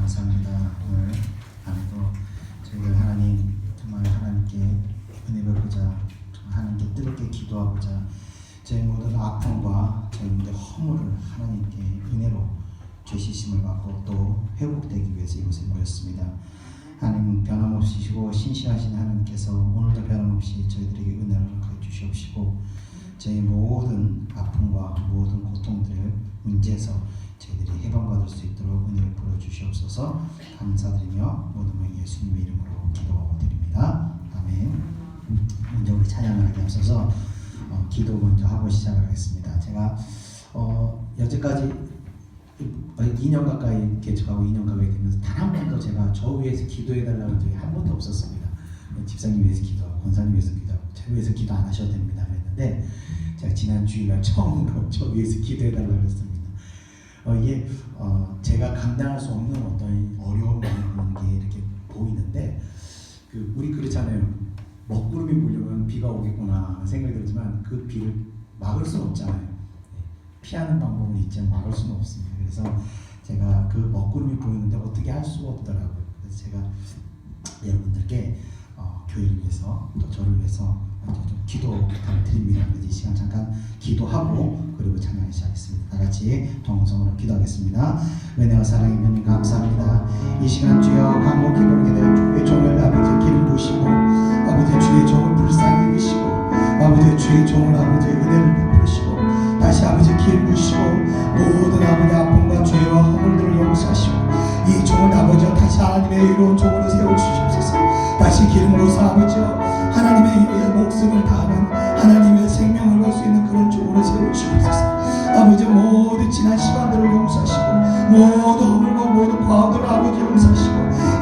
감사합니다. 오늘 밤에도 저희들 하나님 정말 하나님께 은혜 베푸자, 하나님께 뜨겁게 기도하고자 저희 모든 아픔과 저희 모든 허물을 하나님께 은혜로 죄 씻음을 받고 또 회복되기 위해서 이곳에 모였습니다. 하나님 변함없으시고 신실하신 하나님께서 오늘도 변함없이 저희들에게 은혜를 허락해 주시옵시고 저희 모든 아픔과 모든 고통들을 문제에서 저희들이 해방받을 수 있도록 은혜를 부어 주시옵소서. 감사드리며 모든 명 예수님의 이름으로 기도드립니다. 아멘. 먼저 우리 찬양을 하기 앞서서 기도 먼저 하고 시작하겠습니다. 제가 여태까지 2년 가까이 개척하고 2년 가까이 되면서 단 한 번도 제가 저 위해서 기도해달라는 적이 한 번도 없었습니다. 집사님 위해서 기도하고 권사님 위해서 기도하고 저 위해서 기도 안 하셔도 됩니다 그랬는데 제가 지난 주일날 처음으로 저 위해서 기도해달라고 했습니다. 이게 제가 감당할 수 없는 어떤 어려움이 있는 게 이렇게 보이는데 우리 그렇잖아요. 먹구름이 몰려면 비가 오겠구나 생각이 들지만 그 비를 막을 수는 없잖아요. 피하는 방법은 있지만 막을 수는 없습니다. 그래서 제가 그 먹구름이 보이는데 어떻게 할 수가 없더라고요. 그래서 제가 여러분들께 교회를 위해서 또 저를 위해서 좀 기도 드립니다. 그래서 이 시간 잠깐 기도하고 그리고 찬양을 시작하겠습니다. 다 같이 동성으로 기도하겠습니다. 은혜와 사랑이 있는 감사합니다. 이 시간 주여 간곡히 돌게 될 주의 종을 아버지 기름 부으시고 아버지 주의 종을 불쌍히 여기시고 아버지 주의 종을 아버지 은혜를 베푸시고 다시 아버지 기름 부으시고 모든 아버지 아픔과 죄와 허물들을 용서하시고 이 종을 아버지 다시 하나님의 의로운 종으로 세워주시옵소서. 다시 기름 부어서 아버지 하나님의 위해 목숨을 다하는 하나님의 생명을 걸 수 있는 그런 종으로 세워주시옵소서. 아버지 모든 지난 시간들을 용서하시고 모든 허물과 모든 과오들을 아버지 용서하시고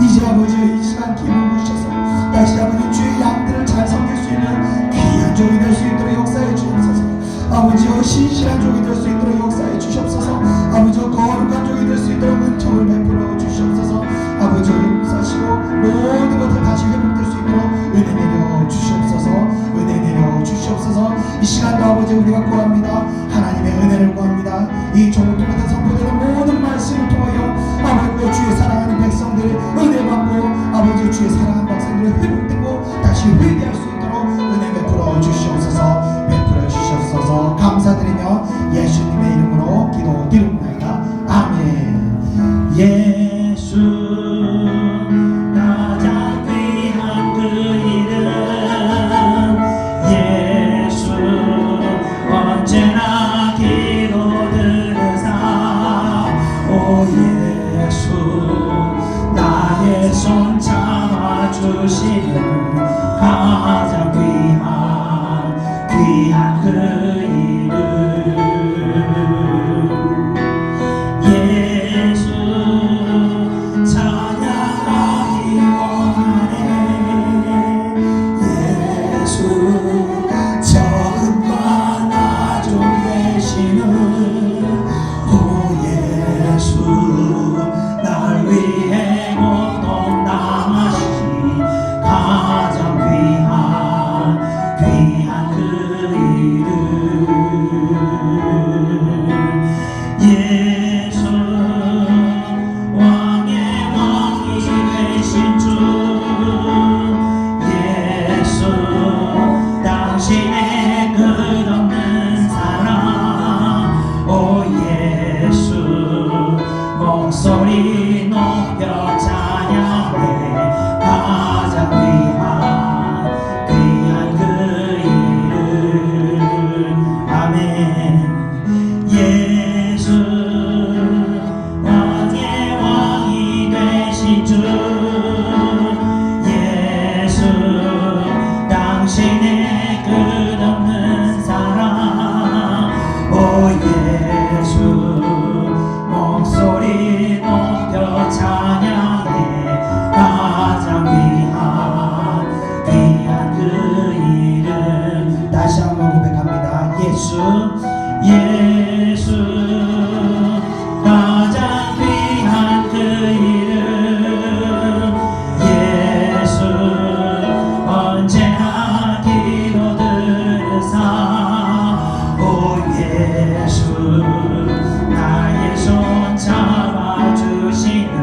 이제 아버지 이 시간 기름 부으셔서 다시 아버지 주의 양들을 잘 섬길 수 있는 귀한 종이 될 수 있도록 역사해 주옵소서. 아버지여 신실한 종이 될 수 있도록 역사해 주시옵소서. 아버지여 거룩한 종이 될 수 있도록 은총을 베풀어 주시옵소서. 아버지 용서하시고 모든 것을 다시 회복될 수 있도록 은혜 내려 주시옵소서. 은혜 내려 주시옵소서. 이 시간도 아버지 우리가 구합니다. 하나님의 은혜를 구합니다. 이 종을 통해서 선포되는 모든 말씀을 통하여 아버지 주의 사랑하는 백성들의 은혜 받고 아버지 주의 사랑하는 백성들이 회복되고 다시 회개할 수 있도록 은혜 베풀어 주시옵소서. 베풀어 주시옵소서. 감사드리며 예수님의 이름으로 기도드립니다. 아멘. 예수 손 잡아주시는 가장 귀한 그 이름 예수 찬양하기 원하네. 예수 적은과 나중 되시는 오 예수 날 위해 가장 귀한 그 이름 예수 왕의 왕이 되신 주 예수 당신의 끝없는 사랑 오 예수 목소리 높여 찬양해 가장 귀한 그 이름 아멘. 예수 왕의 왕이 되신 주 예수 당신의 끝없는 사랑 오 예수 목소리 높여 찬양해 가장 귀한 그 이름 다시 한번 고백합니다. 예수 가장 귀한 그 이름 예수 언제나 기도들으사 오 예수 나의 손 잡아주시는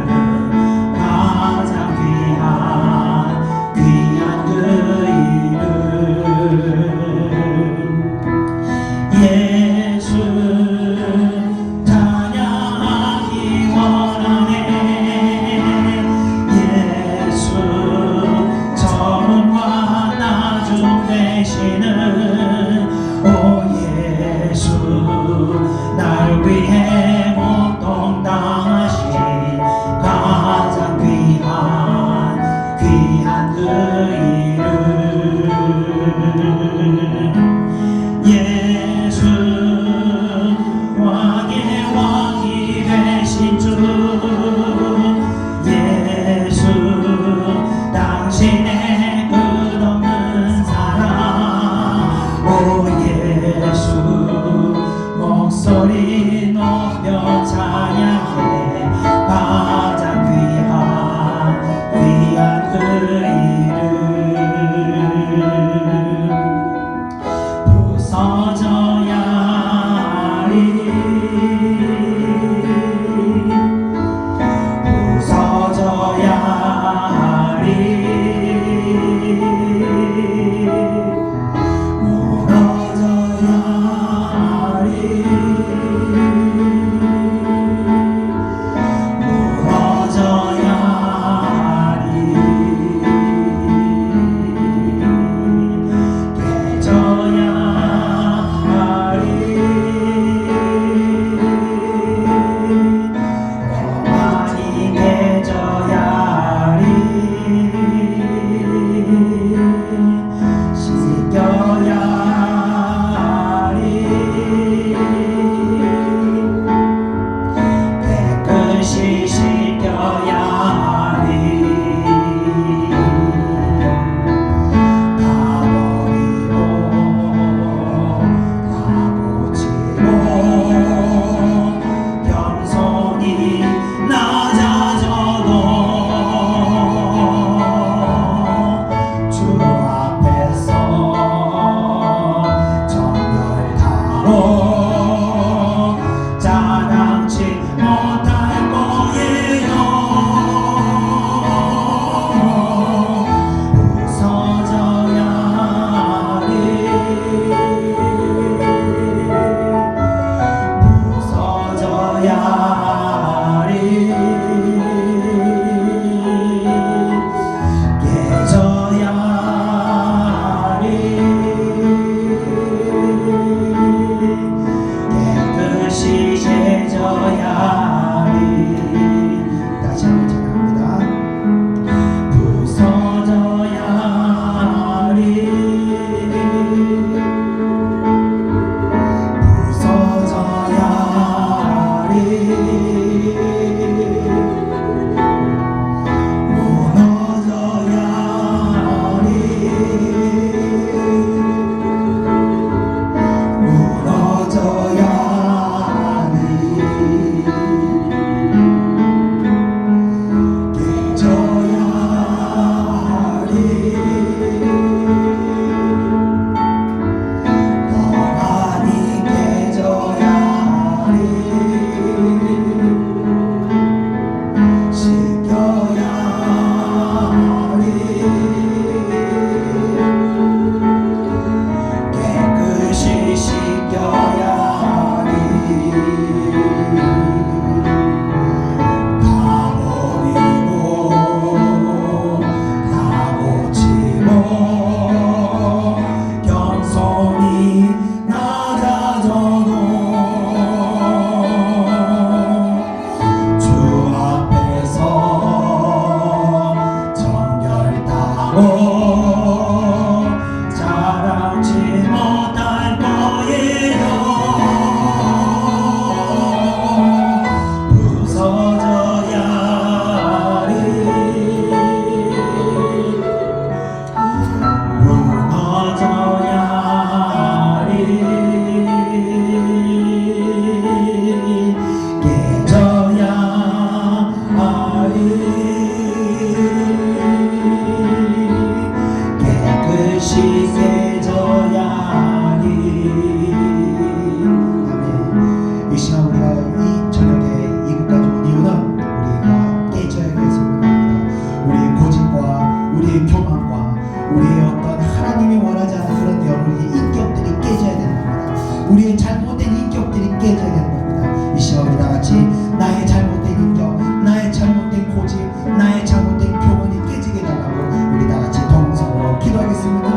우리의 잘못된 인격들이 깨져야 되는 겁니다. 이 시간 우리 다 같이 나의 잘못된 인격, 나의 잘못된 고집, 나의 잘못된 교훈이 깨지게 달라고 우리 다 같이 동성으로 기도하겠습니다.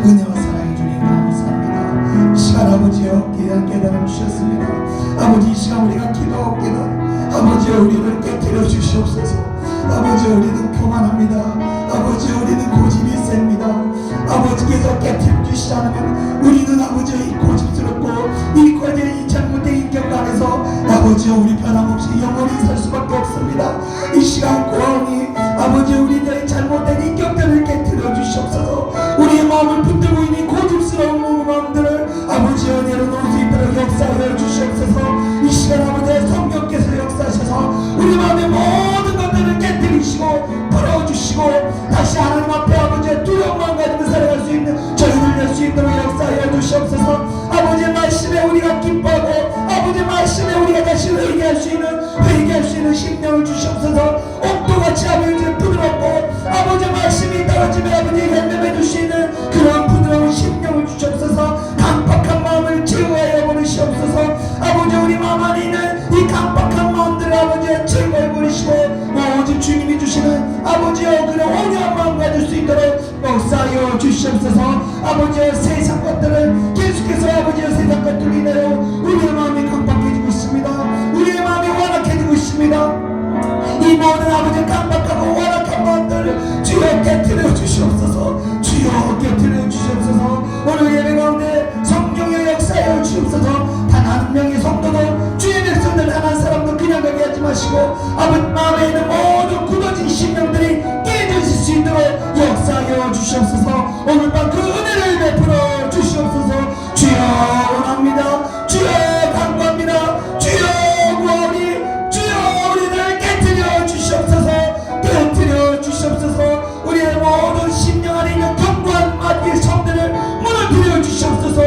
은혜와 사랑해 주님 감사합니다. 이 시간 아버지여 귀한 깨달음 주셨습니다. 아버지 이 시간 우리가 기도하고 깨달음 아버지여 우리를 깨뜨려 주시옵소서. 아버지여 우리는 교만합니다. 아버지여 우리는 고집이 셉니다. 아버지께서 깨뜨려 주시지 않으면 우리는 아버지여 이 고집스럽고 이 거대한 이 잘못된 인격 안에서 아버지여 우리 변함없이 영원히 살 수밖에 없습니다. 이 시간 고아오니 아버지여 우리들의 잘못된 인격들을 깨뜨려 주시옵소서. 우리의 마음을 붙들고 있는 고집스러운 마음들을 아버지여 내려놓을 수 있도록 역사하여 주시옵소서. 이 시간 아버지의 성령께서 역사하셔서 우리 마음의 모든 것들을 깨뜨리시고 풀어주시고 다시 하나님 앞에 아버지의 두려움만 가지고 살아갈 수 있는 저희를 낼 수 있도록 역사하여 주시옵소서. 아버지의 말씀에 우리가 기뻐하고 아버지의 말씀에 우리가 다시 회개할 수 있는 심령을 주시옵소서. 옥도같이 아버지의 부드럽고 아버지의 말씀이 떨어지면 아버지의 현명해 줄 수 있는 그런 부드러운 심령을 주시옵소서. 강박한 마음을 제어하여 버리시옵소서. 아버지 우리 마음 안에 있는 이 강박한 마음들을 아버지의 제거해 버리시고 오직 주님이 주시는 아버지여 그런 온유한 마음 가질 수 있도록 역사하여 주시옵소서. 아버지여 세상 것들을 계속해서 아버지여 세상 것들로 인하여 우리의 마음이 강박해지고 있습니다. 우리의 마음이 완악해지고 있습니다. 이 모든 아버지 깜박하고 완악한 마음들을 주여 깨뜨려 주시옵소서. 주여 깨뜨려 주시옵소서. 오늘 예배 가운데 성령의 역사에 주옵소서. 단 한 명의 성도도 주의 백성들 단 한 사람도 그냥 가게 하지 마시고 아버지 마음에 있는 모든 굳어진 심령들이 깨져질 수 있도록 역사하여 주시옵소서. 오늘 밤 그 은혜를 베풀어 주시옵소서. 주여 원합니다. 주여 간구합니다. 주여 구하오니 우리를 깨뜨려 주시옵소서. 깨뜨려 주시옵소서. 우리의 모든 심령 안에 있는 견고한 마귀의 성들을 무너뜨려 주시옵소서.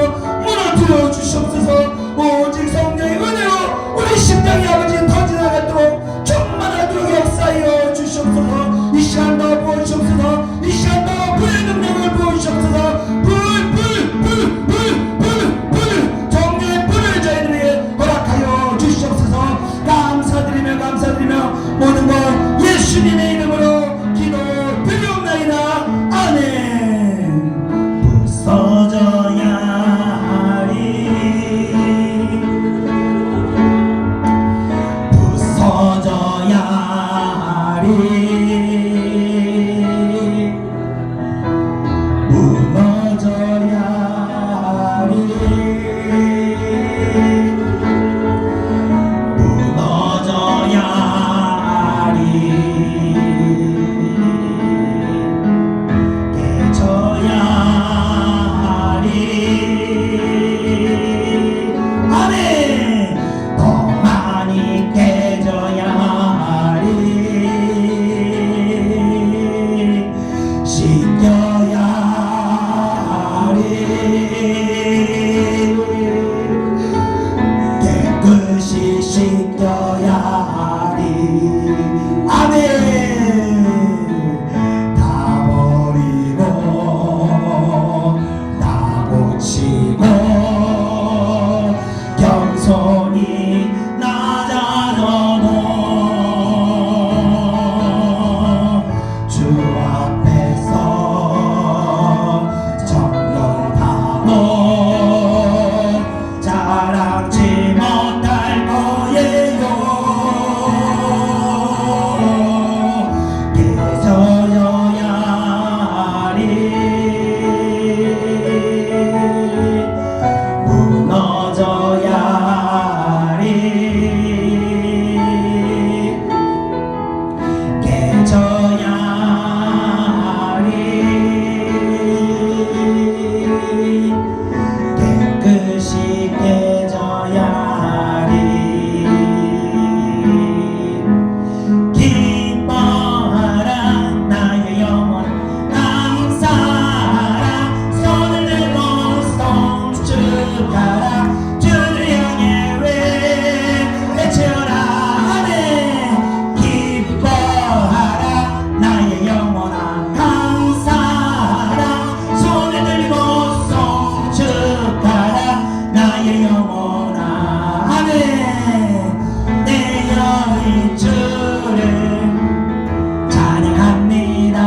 무너뜨려 주시옵소서. 오직 성령의 은혜로 우리 심령이 아버지 터져나가도록 충만하도록 역사하여 주시옵소서. 이 시간 더 부어주시옵소서. 이 시간 더 불의 능력을 부어주시옵소서. 불 정령의 불을 저희들에게 허락하여 주시옵소서. 감사드리며 모든 것 예수님의 이름으로 기도드리옵나이다. 아멘. 부서져야 하리 부서져야 하리 무너져야 하리 무너져야 하리 깨져야 하리 아멘. 더 많이 깨져야 하리 씻겨야 하리 깨끗이 씻겨야 하리 아멘. 다 버리고 다 고치고 겸손히 낮아져도 주 앞에서 정결하고 자랑치 못할 거예요. 영혼아 아멘 내 영이 주를 찬양합니다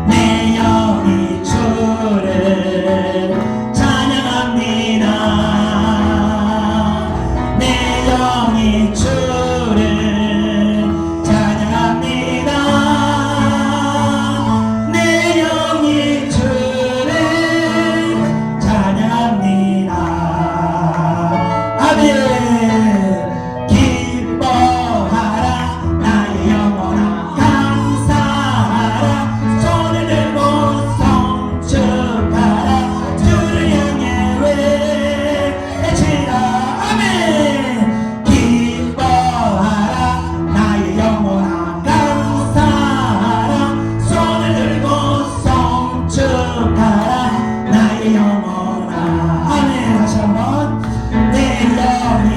내 영이 주를 찬양합니다 내 영이 주를 찬양합니다 내 영이 주를 찬양합니다 아멘 기뻐하라 나의 영혼아 감사하라 손을 들고 성축하라 주를 향해 외치라 아멘 기뻐하라 나의 영혼아 감사하라 손을 들고 성축하라 나의 영혼아 아멘 다시 한번 내 영이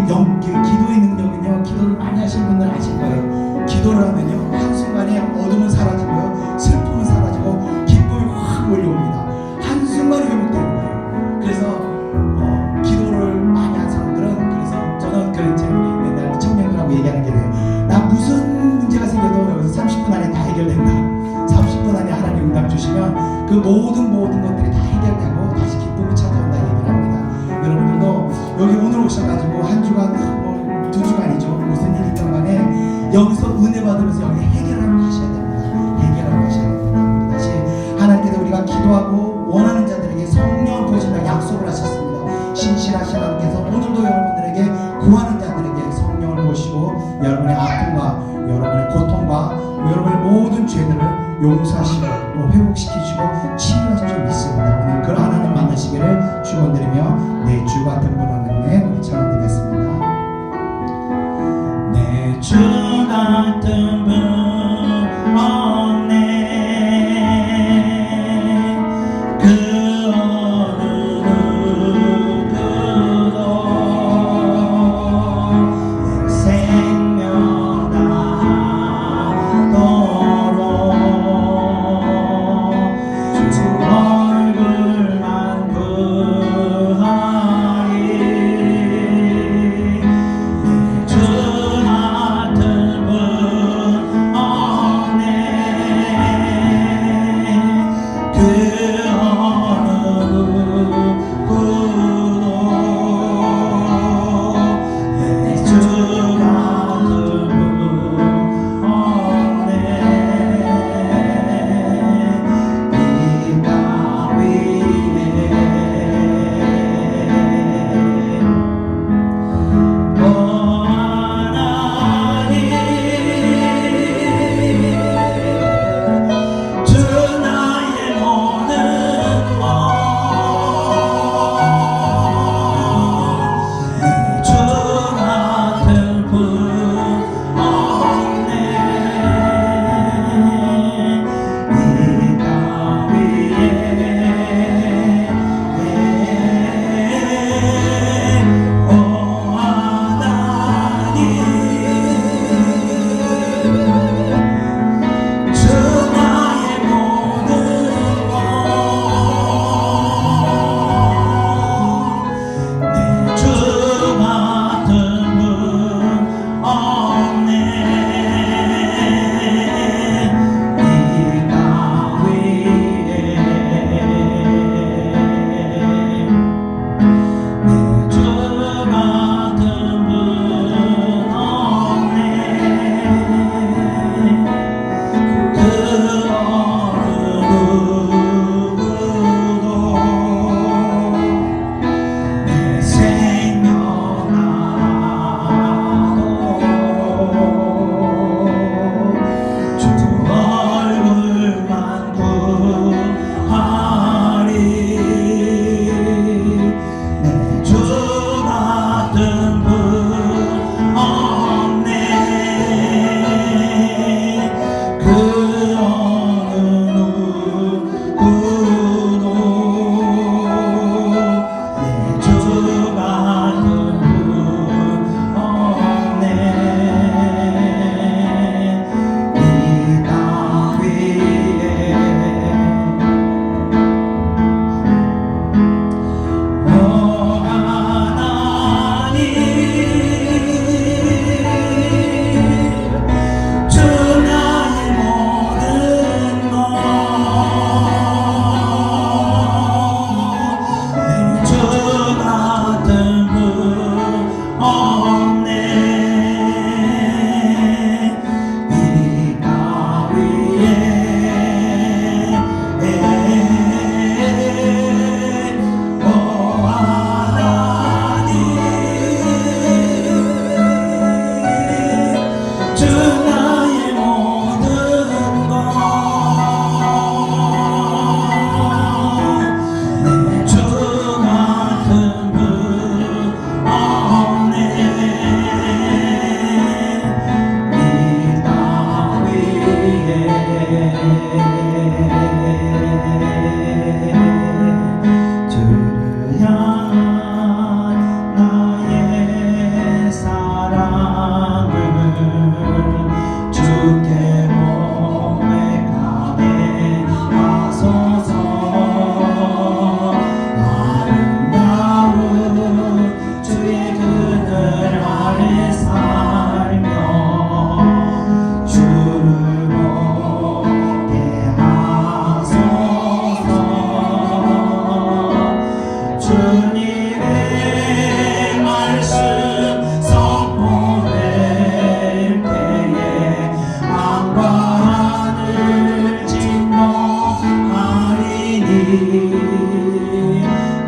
기도의 능력은요, 기도를 많이 하신 분들 아실 거예요. 기도를 하면요, 한순간에 어둠은 사라지고요, 슬픔은 사라지고 기쁨이 확 몰려옵니다. 한순간에 회복되는 거예요. 그래서 기도를 많이 한 사람들은, 그래서 저는 그랬지, 우리 맨날 청년들하고 얘기하는 게 돼요. 나 무슨 문제가 생겨도 여기서 30분 안에 다 해결된다. 30분 안에 하나님 응답 주시면 그 모든 것들이 다 해결되고 다시 기쁨이 찾아온다 얘기를 합니다. 여러분들도 여기 오늘 오셔가지고 한 주간, 뭐 2주간이죠, 무슨 일이 있던 간에 여기서 은혜 받으면서 여기 해결하러 가셔야 됩니다. 해결하러 가셔야 됩니다. 우리 다시 하나님께서 우리가 기도하고 원하는 자들에게 성령 부으신다 약속을 하셨습니다. 신실하신 하나님께서 오늘도 여러분들에게 구하는 자들에게 성령을 부으시고 여러분의 아픔과 여러분의 고통과 여러분의 모든 죄들을 용서하시고 또 회복시키시고 치유하실 줄 믿습니다. 오늘 그런 하나님 만나시기를 축원드리며 내 주 같은 분 없네 우리 찬양드리겠습니다. 내 주 같은 분 없네 그 어느 누구도 생명 다하도록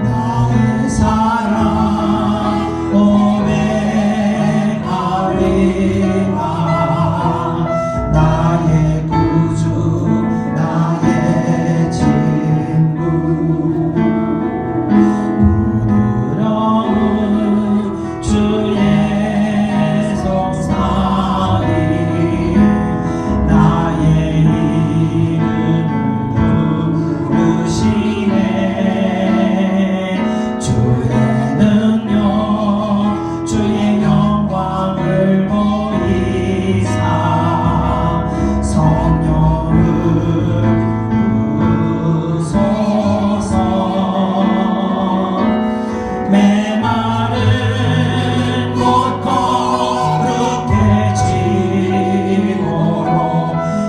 나의 사랑 고백하리라. 나의 구주 나의 친구 부드러운 주의 송사리 나의 이름을 부르시네. 주의 능력 주의 영광을 보이사 성령을 부으소서. 메마른 곳 거룩해지도록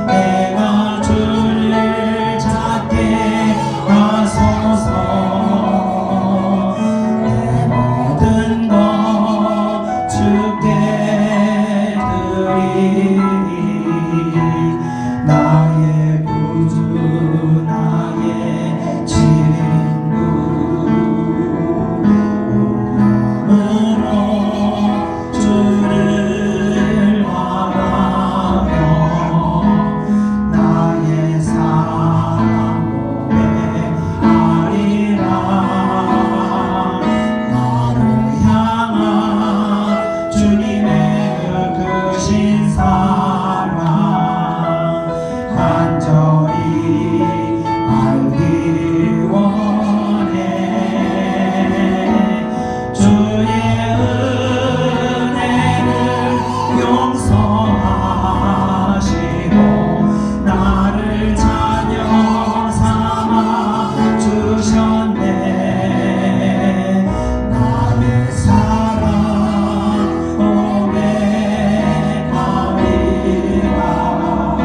내가 주를 찾게 하소서. 내 모든 것 주께 드리리. 나의 구주 나의 친구 마음으로 주를 바라며 나의 사랑 고백하리라. 나를 향한 주님의 그 크신 사랑 간절히 알기 원해. 주의 은혜를 용서하시고 나를 자녀 삼아 주셨네. 나의 사랑 고백하리라.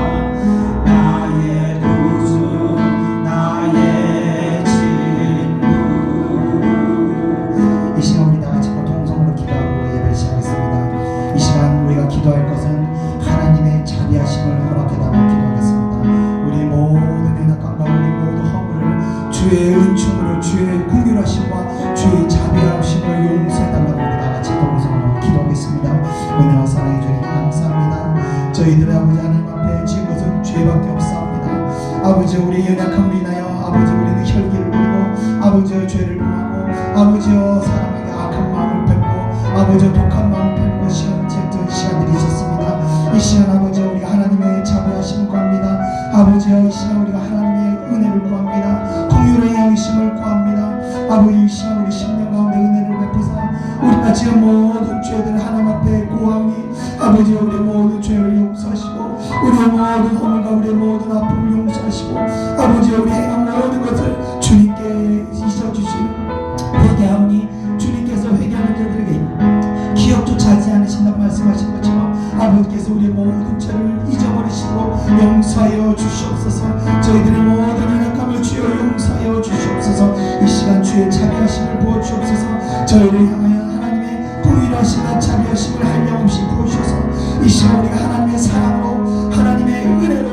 나의 구주 나의 친구. 이 시간 우리 다 같이 동성으로 기도하고 예배를 시작하겠습니다. 이 시간 우리가 기도할 것은 하나님의 자비하심을 허락해달라고 기도하겠습니다. 우리 모든 연약함과 우리 모든 허물을 주의 은총으로 주의 긍휼하심과 주의 자비하심을 용서해달라고 우리 다 같이 동성으로 기도하겠습니다. 은혜와 사랑해 주님 감사합니다. 저희들의 아버지 하나님 앞에 지은 것은 죄밖에 없사옵니다. 아버지 우리 연약함을 인하여 아버지 우리는 혈기를 부리고 아버지의 죄를 범하고 아버지여 사람에게 악한 마음을 뱉고 아버지여 독한 마음을 뱉는 시간들이 있었습니다. 이 시간 아버지 우리가 하나님의 자비하심을 구합니다. 아버지여 이 시간 우리가 하나님의 은혜를 구합니다. 긍휼의 양심을 구합니다. 아버지 이 시간 우리 심령 가운데 은혜를 베푸사 우리가 지은 모든 죄들을 하나님 앞에 고하오니 아버지 우리 모든 죄를 용서하시고 우리의 모든 허물과 우리의 모든 아픔을 용서하시고 아버지 우리 행한 모든 것을 주님께 잊어주시는 회개하오니 주님께서 회개하는 자들에게 기억조차 하지 않으신다고 말씀하신 것처럼 아버지께서 우리의 모든 죄를 잊어버리시고 용서하여 주시옵소서. 저희들의 모든 연약함을 주여 용서하여 주시옵소서. 이 시간 주의 자비하심을 부어주옵소서. 저희를 향하여 하나님의 긍휼하심과 자비하심을 한량없이 부어주셔서 이 시간 우리가 하나님의 사랑으로 하나님의 은혜로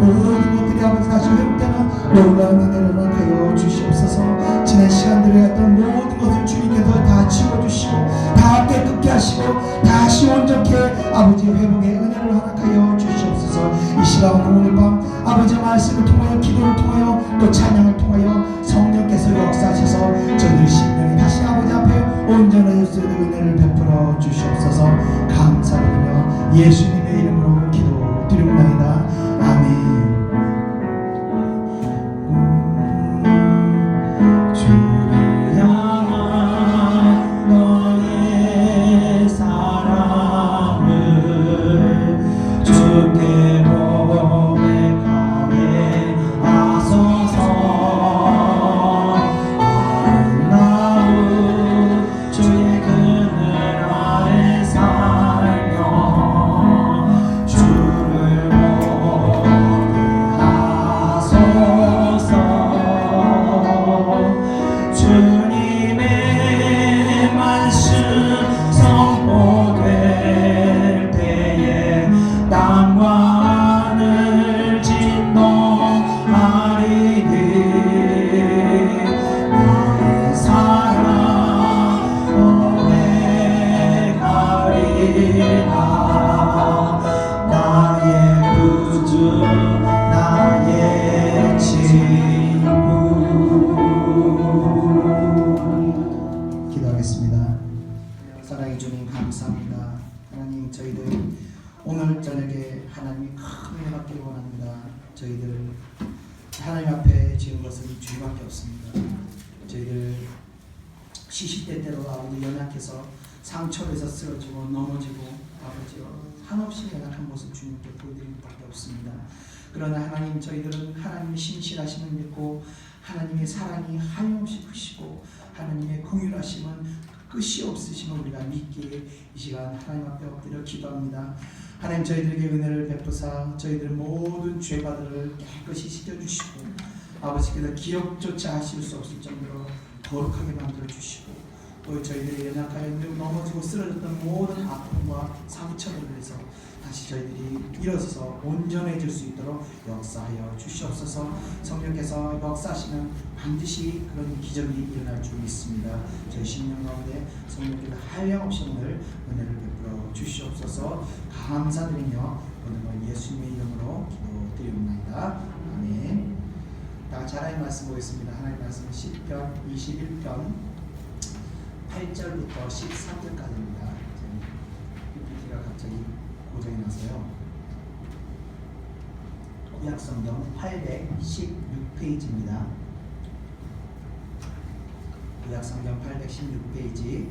모든 것들이 아버지 다시 회복되는 놀라운 은혜를 허락하여 주시옵소서. 지난 시간들에 했던 모든 것을 주님께서 다 치워주시고 다 깨끗게 하시고 다시 온전케 아버지의 회복의 은혜를 허락하여 주시옵소서. 이 시간 오늘 밤 아버지의 말씀을 통하여 기도를 통하여 또 찬양을 통하여 성령께서 역사하셔서 저희들 심령이 다시 아버지 앞에 온전해질 수 있는 은혜를 베풀어 주시옵소서. 감사드리며 예수님의 이름으로 기도드리옵나이다. 아멘. 주를 향한 너의 사랑을 주께 고백하게 하소서. 아름다운 주의 그늘 아래 살며 주 없습니다. 저희들 시시때때로 아버지 연약해서 상처에서 쓰러지고 넘어지고 아버지요 한없이 연약한 모습 주님께 보여드리는 밖에 없습니다. 그러나 하나님 저희들은 하나님의 신실하심을 믿고 하나님의 사랑이 한없이 크시고 하나님의 긍휼하심은 끝이 없으심을 우리가 믿기에 이 시간 하나님 앞에 엎드려 기도합니다. 하나님 저희들에게 은혜를 베푸사 저희들 모든 죄바들을 깨끗이 씻겨주시고 아버지께서 기억조차 하실 수 없을 정도로 거룩하게 만들어주시고 또 저희들이 연약하여 넘어지고 쓰러졌던 모든 아픔과 상처를 위해서 다시 저희들이 일어서서 온전해질 수 있도록 역사하여 주시옵소서. 성령께서 역사하시면 반드시 그런 기적이 일어날 줄 믿습니다. 저희 심령 가운데 성령께서 한량없이 오늘 은혜를 베풀어 주시옵소서. 감사드리며 오늘 예수님의 이름으로 기도드립니다. 아멘. 다 같이 하나님 말씀 보겠습니다. 하나님 말씀 시편 21편 8절부터 13절까지입니다. PPT가 갑자기 고장이 나서요. 구약성경 816페이지입니다. 구약성경 816페이지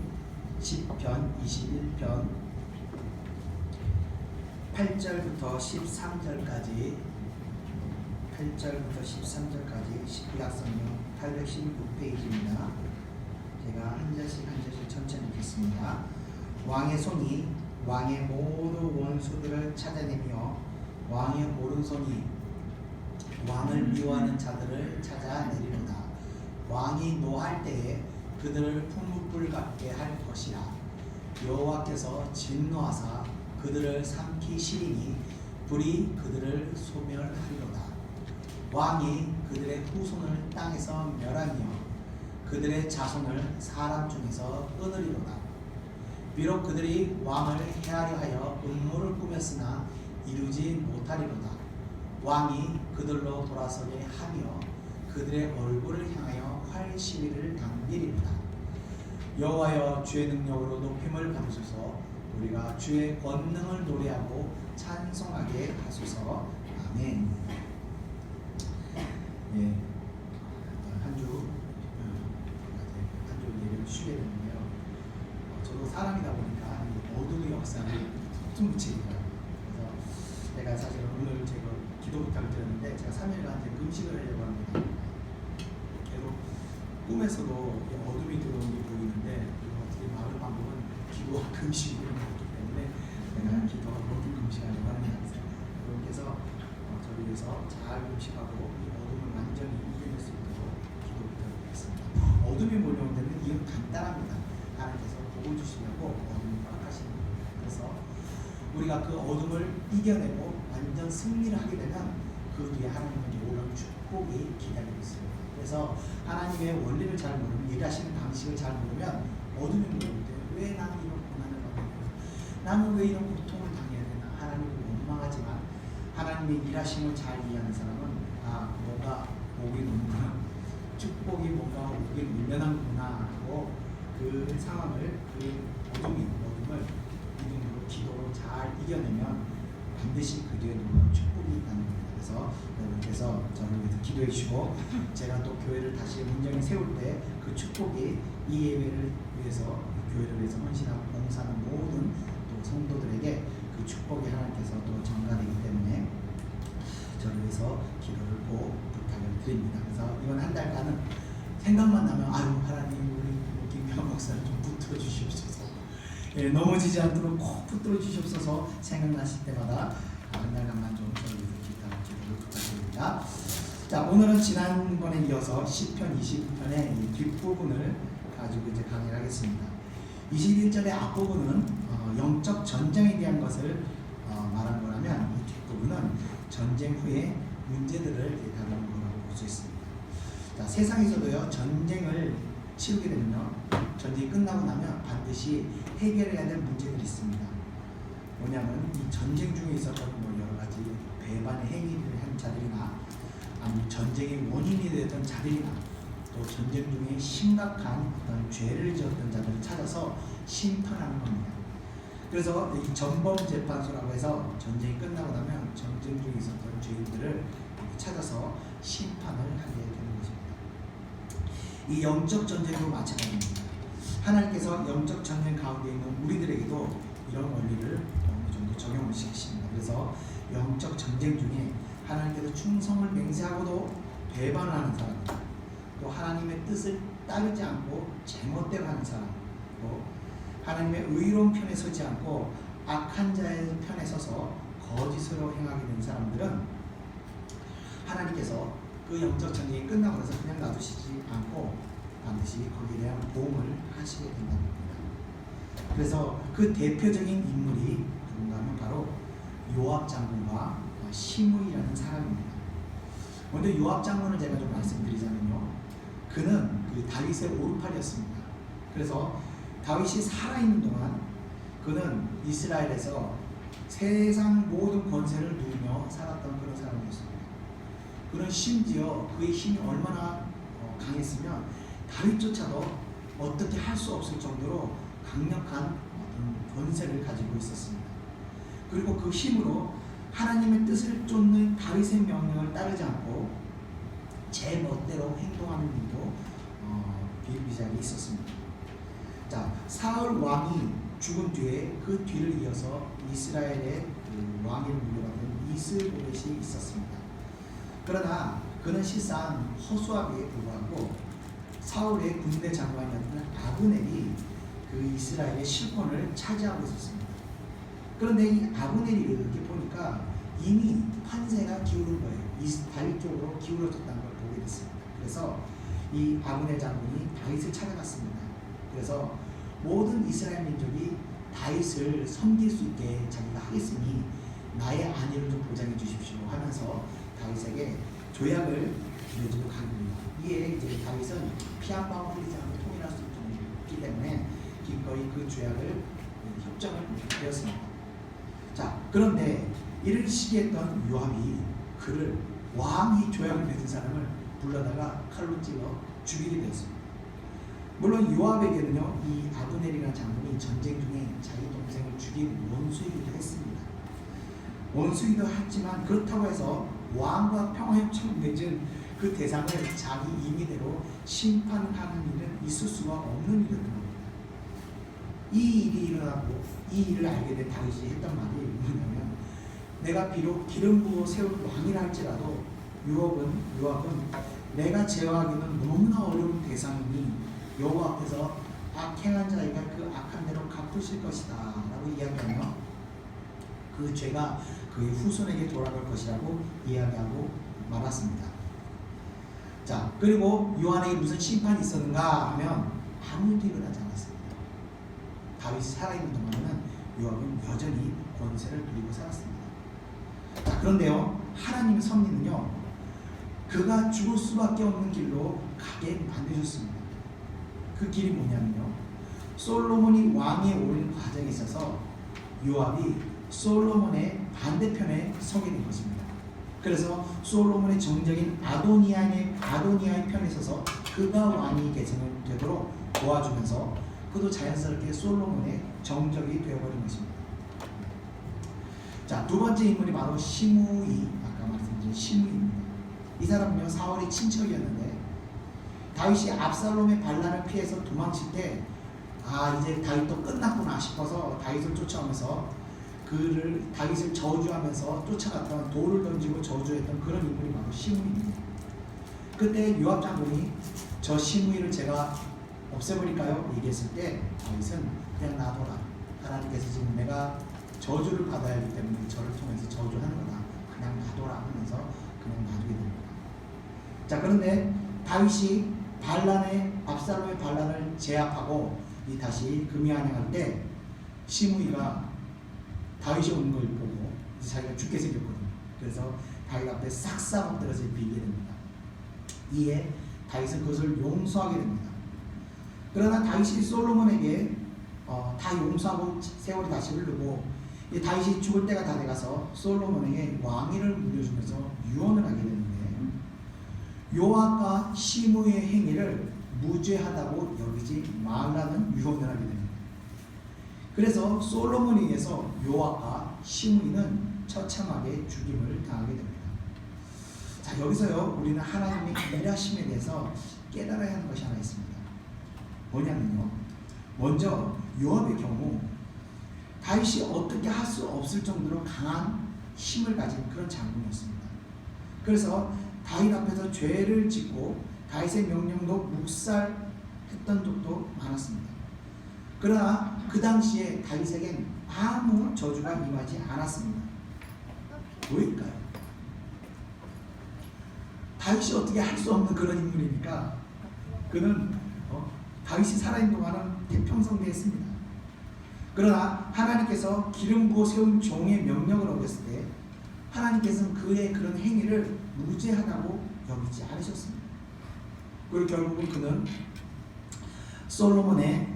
시편 21편 8절부터 13절까지 8절부터 13절까지 구약성경 816페이지입니다. 제가 한 절씩 천천히 읽겠습니다. 왕의 손이 왕의 모든 원수들을 찾아내며 왕의 오른손이 왕을 미워하는 자들을 찾아내리로다. 왕이 노할 때에 그들을 풀무불 같게 할 것이라. 여호와께서 진노하사 그들을 삼키시리니 불이 그들을 소멸하리로다. 왕이 그들의 후손을 땅에서 멸하며 그들의 자손을 사람 중에서 끊으리로다. 비록 그들이 왕을 해하려 하여 음모를 꾸몄으나 이루지 못하리로다. 왕이 그들로 돌아서게 하며 그들의 얼굴을 향하여 활 시위를 당기리로다. 여호와여 주의 능력으로 높임을 받으소서. 우리가 주의 권능을 노래하고 찬송하게 하소서. 아멘. 예, 한주 예배를 쉬게 되는데요. 저도 사람이다 보니까 어둠의 역사를 좀 붙이더라고요. 그래서 제가 사실 오늘 제가 기도 부탁을 드렸는데 제가 3일간 금식을 하려고 합니다. 계속 꿈에서도 어둠이 들어오는 게 보이는데 어떻게 막을 방법은 기도와 금식 이런 게 없기 때문에 제가 기도와 모든 금식하려고 합니다. 그래서 저를 위해서 잘 금식하고 이 어둠을 완전히 이겨낼 수 있도록 기도 부탁드리겠습니다. 어둠이 몰려온 데는 이건 간단합니다. 하나님께서 보고 주시려고 어둠을 허락하십니다. 그래서 우리가 그 어둠을 이겨내고 완전 승리를 하게 되면 그 뒤에 하나님께 올라온 축복이 기다리고 있습니다. 그래서 하나님의 원리를 잘 모르면 일하시는 방식을 잘 모르면 어둠이 몰려올 때 왜 나는 이런 고난을 받는 거야? 나는 왜 이런 고통을 당해야 되나? 하나님을 원망하지만 하나님의 일하심을 잘 이해하는 사람은 뭐가 오긴 오는구나, 축복이 뭔가 오긴 밀려나는구나 하고 그 상황을 그 어둠을 믿음으로 기도로 잘 이겨내면 반드시 그 뒤에 놀라운 축복이 있다는 겁니다. 그래서 여러분께서 저를 위해서 기도해 주시고 제가 또 교회를 다시 온전히 세울 때 그 축복이 이 예배를 위해서 교회를 위해서 헌신하고 봉사하는 모든 또 성도들에게 그 축복이 하나님께서 또 전가되기 때문에 저를 위해서 기도를 꼭 부탁을 드립니다. 그래서 이번 한 달간은 생각만 나면 하나님 우리 김병 목사를 좀 붙들어 주시옵소서. 예, 넘어지지 않도록 꼭 붙들어 주시옵소서. 생각나실 때마다 한 달간만 좀 저를 위해서 기도를 부탁드립니다. 자, 오늘은 지난번에 이어서 시편 22편의 이 뒷부분을 가지고 이제 강의를 하겠습니다. 21절의 앞부분은 영적 전쟁에 대한 것을 말한 거라면 이 뒷부분은 전쟁 후에 문제들을 다루는 거라고 볼 수 있습니다. 자, 세상에서도요 전쟁을 치르게 되면요 전쟁이 끝나고 나면 반드시 해결해야 될 문제들이 있습니다. 뭐냐면 이 전쟁 중에 있었던 여러 가지 배반의 행위를 한 자들이나 아니면 전쟁의 원인이 되었던 자들이나 또 전쟁 중에 심각한 어떤 죄를 지었던 자들을 찾아서 심판하는 겁니다. 그래서 이 전범재판소라고 해서 전쟁이 끝나고 나면 전쟁 중에 있었던 죄인들을 찾아서 심판을 하게 되는 것입니다. 이 영적 전쟁도 마찬가지입니다. 하나님께서 영적 전쟁 가운데 있는 우리들에게도 이런 원리를 어느 정도 적용을 시키십니다. 그래서 영적 전쟁 중에 하나님께서 충성을 맹세하고도 배반하는 사람, 또 하나님의 뜻을 따르지 않고 제멋대로 하는 사람, 또 하나님의 의로운 편에 서지 않고 악한 자의 편에 서서 거짓으로 행하게 된 사람들은 하나님께서 그 영적 전쟁이 끝나고 나서 그냥 놔두시지 않고 반드시 거기에 대한 보응을 하시게 된다는 겁니다. 그래서 그 대표적인 인물이 누군가 하면 바로 요압 장군과 시므이라는 사람입니다. 먼저 요압 장군을 제가 좀 말씀드리자면요, 그는 그 다윗의 오른팔이었습니다. 그래서 다윗이 살아있는 동안 그는 이스라엘에서 세상 모든 권세를 누리며 살았던 그런 사람이었습니다. 그는 심지어 그의 힘이 얼마나 강했으면 다윗조차도 어떻게 할 수 없을 정도로 강력한 어떤 권세를 가지고 있었습니다. 그리고 그 힘으로 하나님의 뜻을 쫓는 다윗의 명령을 따르지 않고 제 멋대로 행동하는 일도 비일비재하게 있었습니다. 자, 사울 왕이 죽은 뒤에 그 뒤를 이어서 이스라엘의 그 왕위를 물려받은 이스보벳이 있었습니다. 그러나 그는 실상 허수아비에 불과하고 사울의 군대 장관이었던 아브넬이 그 이스라엘의 실권을 차지하고 있었습니다. 그런데 이 아브넬이 이렇게 보니까 이미 판세가 기울은 거예요. 다윗 쪽으로 기울어졌다는 걸 보게 됐습니다. 그래서 이 아브넬 장군이 다윗을 찾아갔습니다. 그래서 모든 이스라엘 민족이 다윗을 섬길 수 있게 자기가 하겠으니 나의 안위를 좀 보장해 주십시오 하면서 다윗에게 조약을 맺고 갑니다. 이에 이제 다윗은 피 한 방울 흘리지 않고 통일할 수 있기 때문에 기꺼이 그 조약을 협정을 되었습니다. 자, 그런데 이를 시기했던 요압이 그를 왕이 조약을 맺은 사람을 불러다가 칼로 찔러 죽이게 되었습니다. 물론 요압에게는요, 이 아브넬이라는 장군이 전쟁 중에 자기 동생을 죽인 원수이기도 했습니다. 원수이기도 했지만 그렇다고 해서 왕과 평화협정을 맺은 그 대상을 자기 임의대로 심판하는 일은 있을 수가 없는 일이었던 겁니다. 이 일이 일어나고 이 일을 알게 된 다윗이 했던 말이 뭐냐면, 내가 비록 기름 부어 세울 왕이라 할지라도 요압은 내가 제어하기는 너무나 어려운 대상이니 여호와 앞에서 악행한 자에게 그 악한 대로 갚으실 것이다 라고 이야기하며 그 죄가 그의 후손에게 돌아갈 것이라고 이야기하고 말았습니다. 자, 그리고 요한에게 무슨 심판이 있었는가 하면 아무도 일어나지 않았습니다. 다윗이 살아있는 동안에는 요압은 여전히 권세를 누리고 살았습니다. 자, 그런데요, 하나님의 섭리는요, 그가 죽을 수밖에 없는 길로 가게 만드셨습니다. 그 길이 뭐냐면요, 솔로몬이 왕위에 오르는 과정에 있어서 요압이 솔로몬의 반대편에 서게 된 것입니다. 그래서 솔로몬의 정적인 아도니아의 편에 서서 그가 왕이 되도록 도와주면서 그도 자연스럽게 솔로몬의 정적이 되어버린 것입니다. 자, 두 번째 인물이 바로 시므이, 아까 말씀드린 시므이입니다. 이 사람은요, 사울의 친척이었는데 다윗이 압살롬의 반란을 피해서 도망칠 때 이제 다윗도 끝났구나 싶어서 다윗을 쫓아오면서 다윗을 저주하면서 쫓아갔던, 돌을 던지고 저주했던 그런 인물이 바로 시므이입니다. 그때 요압 장군이 저 시므이를 제가 없애버릴까요? 얘기했을 때 다윗은 그냥 놔둬라, 하나님께서 지금 내가 저주를 받아야 하기 때문에 저를 통해서 저주하는 거다, 그냥 놔둬라 하면서 그냥 놔두게 됩니다. 자, 그런데 다윗이 압살롬의 반란을 제압하고 다시 금이환영할 때 시므이가 다윗이 오는 걸 보고 자기가 죽게 생겼거든요. 그래서 다윗 앞에 싹싹 엎드려서 빌게 됩니다. 이에 다윗은 그것을 용서하게 됩니다. 그러나 다윗이 솔로몬에게 다 용서하고 세월이 다시 흐르고 다윗이 죽을 때가 다 돼가서 솔로몬에게 왕위를 물려주면서 유언을 하게 되는데, 요압과 시므이의 행위를 무죄하다고 여기지 말라는 유언을 하게 됩니다. 그래서 솔로몬에 의해서 요압과 시므이는 처참하게 죽임을 당하게 됩니다. 자, 여기서요, 우리는 하나님의 일하심에 대해서 깨달아야 하는 것이 하나 있습니다. 뭐냐면요, 먼저 요압의 경우 다윗이 어떻게 할 수 없을 정도로 강한 힘을 가진 그런 장군이었습니다. 그래서 다윗 앞에서 죄를 짓고 다윗의 명령도 묵살했던 적도 많았습니다. 그러나 그 당시에 다윗에겐 아무 저주가 임하지 않았습니다. 왜일까요? 다윗이 어떻게 할 수 없는 그런 인물이니까 그는 다윗이 살아있는 동안은 태평성대했습니다. 그러나 하나님께서 기름 부어 세운 종의 명령을 어겼을 때 하나님께서는 그의 그런 행위를 무죄하다고 여기지 않으셨습니다. 그리고 결국은 그는 솔로몬의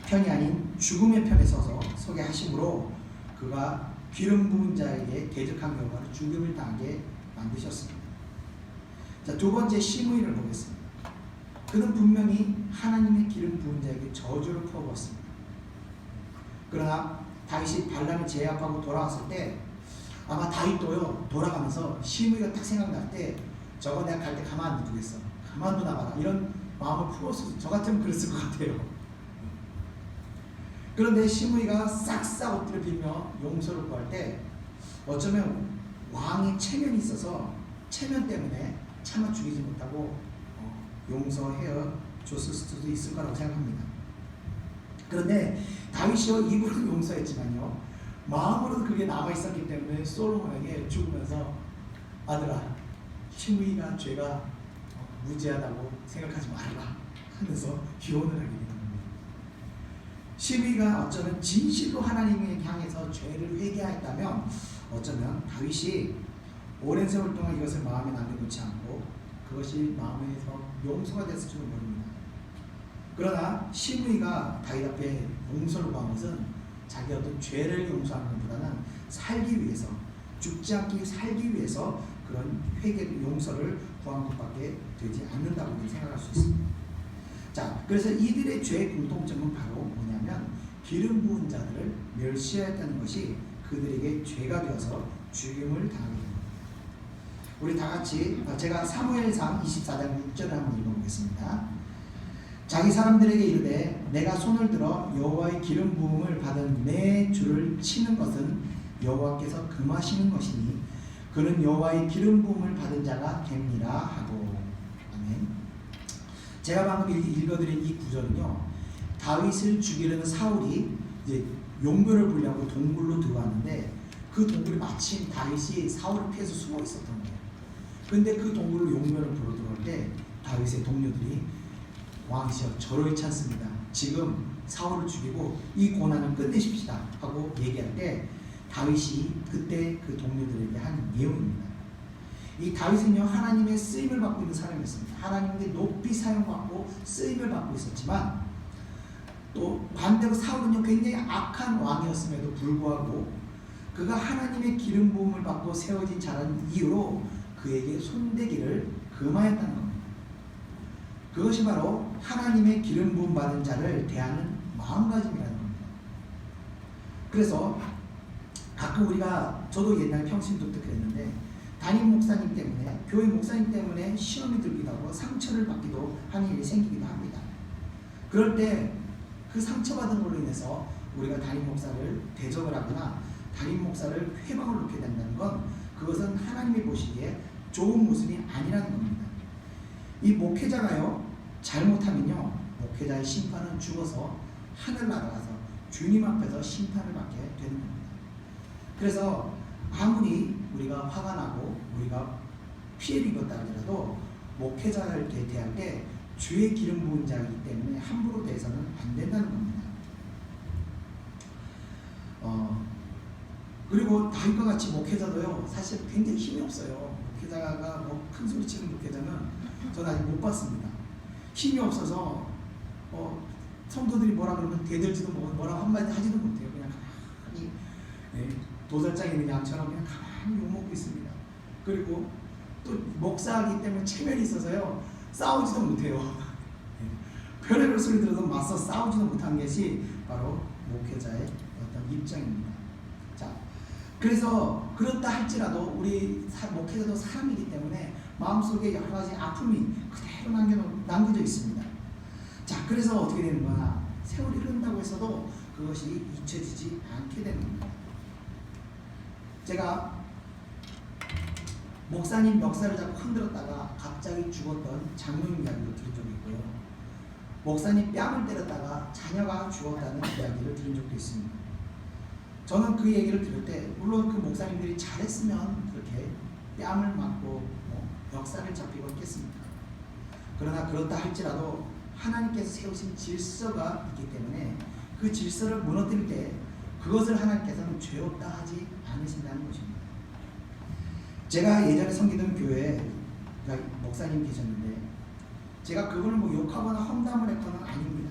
편이 아닌 죽음의 편에 서게 하심으로 그가 기름 부은 자에게 대적한 결과로 죽음을 당하게 만드셨습니다. 자, 두 번째 시므이를 보겠습니다. 그는 분명히 하나님의 기름 부은 자에게 저주를 퍼부었습니다. 그러나 다윗이 발람을 제압하고 돌아왔을 때 아마 다윗도요, 돌아가면서 시므이가 딱 생각날 때 저거 내가 갈 때 가만 안 두겠어, 가만두나 봐라, 이런 마음을 품었을, 저 같으면 그랬을 것 같아요. 그런데 시므이가 싹싹 엎드려 빌며 용서를 구할 때 어쩌면 왕의 체면이 있어서 체면 때문에 차마 죽이지 못하고 용서해 줬을 수도 있을 거라고 생각합니다. 그런데 다윗이요, 입으로는 용서했지만요, 마음으로도 그게 남아있었기 때문에 솔로몬에게 죽으면서 아들아, 시므이가 죄가 무죄하다고 생각하지 말아라 하면서 기원을 하게 됩니다. 시므이가 어쩌면 진실로 하나님을 향해서 죄를 회개하였다면 어쩌면 다윗이 오랜 세월 동안 이것을 마음에 남겨놓지 않고 그것이 마음에서 용서가 됐을지도 모릅니다. 그러나 시므이가 다윗 앞에 용서를 구한 것은 자기 어떤 죄를 용서하는 것보다는 살기 위해서, 죽지 않기 살기 위해서 그런 회개, 용서를 구한 것밖에 되지 않는다고 생각할 수 있습니다. 자, 그래서 이들의 죄의 공통점은 바로 뭐냐면 기름 부은 자들을 멸시하였다는 것이 그들에게 죄가 되어서 죽임을 당하게 됩니다. 우리 다 같이 제가 사무엘상 24장 6절을 한번 읽어보겠습니다. 자기 사람들에게 이르되 내가 손을 들어 여호와의 기름 부음을 받은 내 주를 치는 것은 여호와께서 금하시는 것이니 그는 여호와의 기름 부음을 받은 자가 됩니다 하고. 아멘. 제가 방금 읽어드린 이 구절은요, 다윗을 죽이려는 사울이 이제 용묘를 보려고 동굴로 들어왔는데 그 동굴이 마침 다윗이 사울을 피해서 숨어 있었던 거예요. 근데 그 동굴로 용묘를 보러 들어올 때 다윗의 동료들이 왕이시여 저러지 않습니다. 지금 사울을 죽이고 이 고난을 끝내십시다 하고 얘기할 때 다윗이 그때 그 동료들에게 한 내용입니다. 이 다윗은요, 하나님의 쓰임을 받고 있는 사람이었습니다. 하나님께 높이 사용받고 쓰임을 받고 있었지만 또 반대로 사울은요, 굉장히 악한 왕이었음에도 불구하고 그가 하나님의 기름 부음을 받고 세워진 자라는 이유로 그에게 손대기를 금하였다는 겁니다. 그것이 바로 하나님의 기름 부음 받은 자를 대하는 마음가짐이라는 겁니다. 그래서 가끔 우리가, 저도 옛날 평신도 때 그랬는데 담임 목사님 때문에, 교회 목사님 때문에 시험이 들기도 하고 상처를 받기도 하는 일이 생기기도 합니다. 그럴 때 그 상처받은 걸로 인해서 우리가 담임 목사를 대적을 하거나 담임 목사를 회방을 놓게 된다는 건 그것은 하나님이 보시기에 좋은 모습이 아니라는 겁니다. 이 목회자가요, 잘못하면요, 목회자의 심판은 죽어서 하늘 날아가서 주님 앞에서 심판을 받게 되는 겁니다. 그래서 아무리 우리가 화가 나고 우리가 피해를 입었다 하더라도 목회자를 대할 때 주의 기름 부은 자이기 때문에 함부로 대해서는 안 된다는 겁니다. 그리고 다윗과 같이 목회자도요, 사실 굉장히 힘이 없어요. 목회자가 뭐 큰 소리 치는 목회자는 저는 아직 못 봤습니다. 힘이 없어서 성도들이 뭐라 그러면 대들지도 뭐라고 한마디 하지도 못해요. 그냥 가만히 도살장에 있는 양처럼 그냥 가만히 욕먹고 있습니다. 그리고 또 목사이기 때문에 체면이 있어서요, 싸우지도 못해요. 별의별 소리 들어도 맞서 싸우지도 못한 것이 바로 목회자의 어떤 입장입니다. 자, 그래서 그렇다 할지라도 우리 목회자도 사람이기 때문에 마음속에 여러 가지 아픔이 그대로 그대로 남겨져 있습니다. 자, 그래서 어떻게 되는 거냐? 세월이 흐른다고 해서도 그것이 잊혀지지 않게 되는 겁니다. 제가 목사님 멱살을 잡고 흔들었다가 갑자기 죽었던 장로님 이야기를 들은 적이 있고요. 목사님 뺨을 때렸다가 자녀가 죽었다는 이야기를 들은 적도 있습니다. 저는 그 얘기를 들을 때 물론 그 목사님들이 잘했으면 그렇게 뺨을 맞고 멱살을 잡히고 했겠습니까? 그러나 그렇다 할지라도 하나님께서 세우신 질서가 있기 때문에 그 질서를 무너뜨릴 때 그것을 하나님께서는 죄 없다 하지 않으신다는 것입니다. 제가 예전에 섬기던 교회에 목사님 계셨는데 제가 그분을 뭐 욕하거나 험담을 했거나 아닙니다.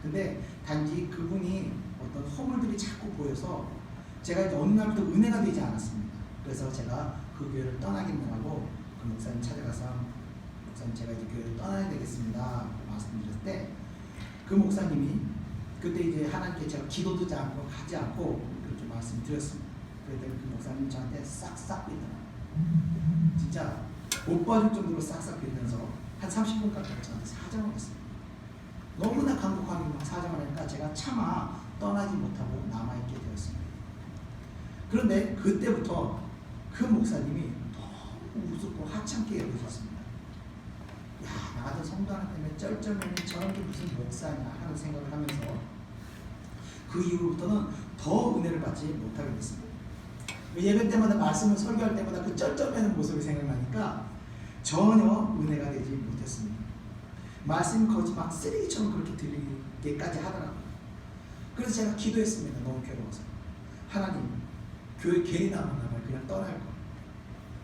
근데 단지 그분이 어떤 허물들이 자꾸 보여서 제가 이제 어느 날부터 은혜가 되지 않았습니다. 그래서 제가 그 교회를 떠나겠느라고 그 목사님 찾아가서 목사님 제가 이제 교회를 떠나야 되겠습니다 말씀드렸을 때 그 목사님이 그때 이제 하나님께 제가 기도도 않고 가지 않고 그렇게 말씀드렸습니다. 그랬더니 그 목사님이 저한테 싹싹 빌더라고요. 진짜 못 봐줄 정도로 싹싹 빌면서 한 30분 가까이 저한테 사정을 했습니다. 너무나 간곡하게 사정을 하니까 제가 차마 떠나지 못하고 남아있게 되었습니다. 그런데 그때부터 그 목사님이 너무 우습고 하찮게 여기셨습니다. 야, 나 같은 성도 하나 때문에 쩔쩔매니 저런 게 무슨 목사냐 하는 생각을 하면서 그 이후부터는 더 은혜를 받지 못하게 됐습니다. 예배 때마다 말씀을 설교할 때마다 그 쩔쩔매는 모습이 생각나니까 전혀 은혜가 되지 못했습니다. 말씀이 거의 막 쓰레기처럼 그렇게 들리게까지 하더라고요. 그래서 제가 기도했습니다. 너무 괴로워서. 하나님, 교회 괜히 남았나봐요. 그냥 떠날 거.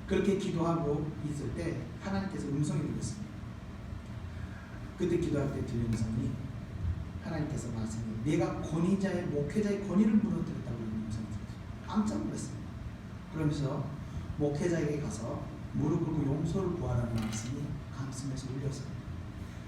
그렇게 기도하고 있을 때 하나님께서 음성이 들렸습니다. 그때 기도할 때 들린 음성이 하나님께서 말씀이 내가 권위자의 목회자의 권위를 무너뜨렸다고 하는 음성이 들렸어요. 깜짝 놀랐습니다. 그러면서 목회자에게 가서 무릎 꿇고 용서를 구하라는 말씀이 가슴에서 울렸습니다.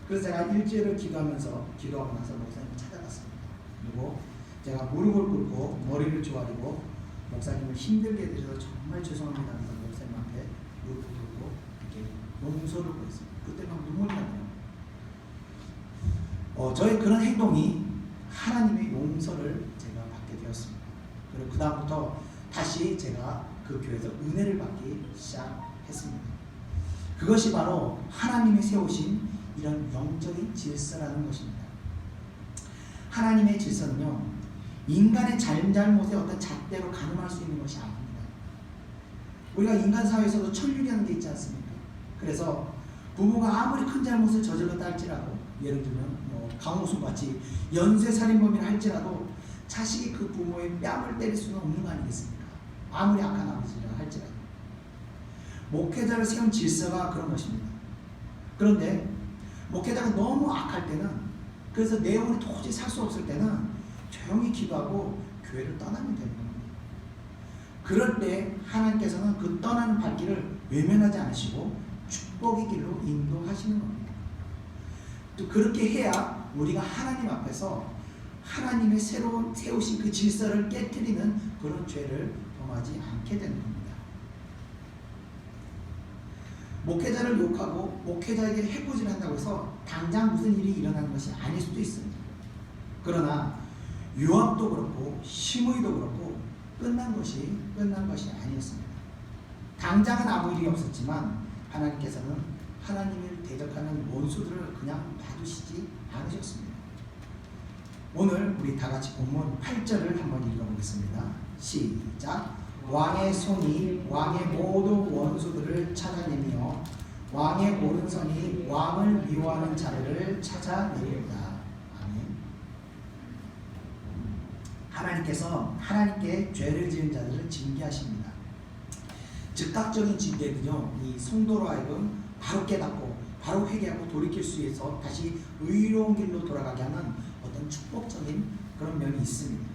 그래서 제가 일주일을 기도하고 나서 목사님을 찾아갔습니다. 그리고 제가 무릎을 꿇고 머리를 조아리고 목사님을 힘들게 해드려서 정말 죄송합니다 하면서 목사님 앞에 무릎을 꿇고 이렇게 용서를 구했습니다. 그때 막 눈물이 나네요. 저의 그런 행동이 하나님의 용서를 제가 받게 되었습니다. 그리고 그 다음부터 다시 제가 그 교회에서 은혜를 받기 시작했습니다. 그것이 바로 하나님이 세우신 이런 영적인 질서라는 것입니다. 하나님의 질서는요, 인간의 잘못의 어떤 잣대로 가늠할 수 있는 것이 아닙니다. 우리가 인간 사회에서도 천륜이라는 게 있지 않습니까? 그래서 부모가 아무리 큰 잘못을 저질렀다 할지라도, 예를 들면 강호순 같이 연쇄살인범이라 할지라도 자식이 그 부모의 뺨을 때릴 수는 없는 거 아니겠습니까? 아무리 악한 아버지라 할지라도. 목회자를 세운 질서가 그런 것입니다. 그런데 목회자가 너무 악할 때는, 그래서 내 영혼이 도저히 살 수 없을 때는 조용히 기도하고 교회를 떠나면 되는 겁니다. 그럴 때 하나님께서는 그 떠나는 발길을 외면하지 않으시고 축복의 길로 인도하시는 겁니다. 또 그렇게 해야 우리가 하나님 앞에서 하나님의 새로운 세우신 그 질서를 깨트리는 그런 죄를 범하지 않게 되는 겁니다. 목회자를 욕하고 목회자에게 해코지를 한다고 해서 당장 무슨 일이 일어나는 것이 아닐 수도 있습니다. 그러나 유압도 그렇고 심의도 그렇고 끝난 것이 아니었습니다. 당장은 아무 일이 없었지만 하나님께서는 하나님을 대적하는 원수들을 그냥 놔두시지 않으셨습니다. 오늘 우리 다 같이 본문 8절을 한번 읽어보겠습니다. 시작. 왕의 손이 왕의 모든 원수들을 찾아내며 왕의 오른손이 왕을 미워하는 자들을 찾아내리다. 아멘. 하나님께서 하나님께 죄를 지은 자들을 징계하십니다. 즉각적인 징계는요, 이 성도로 하여금 바로 깨닫고 바로 회개하고 돌이킬 수 있어서 다시 의로운 길로 돌아가게 하는 어떤 축복적인 그런 면이 있습니다.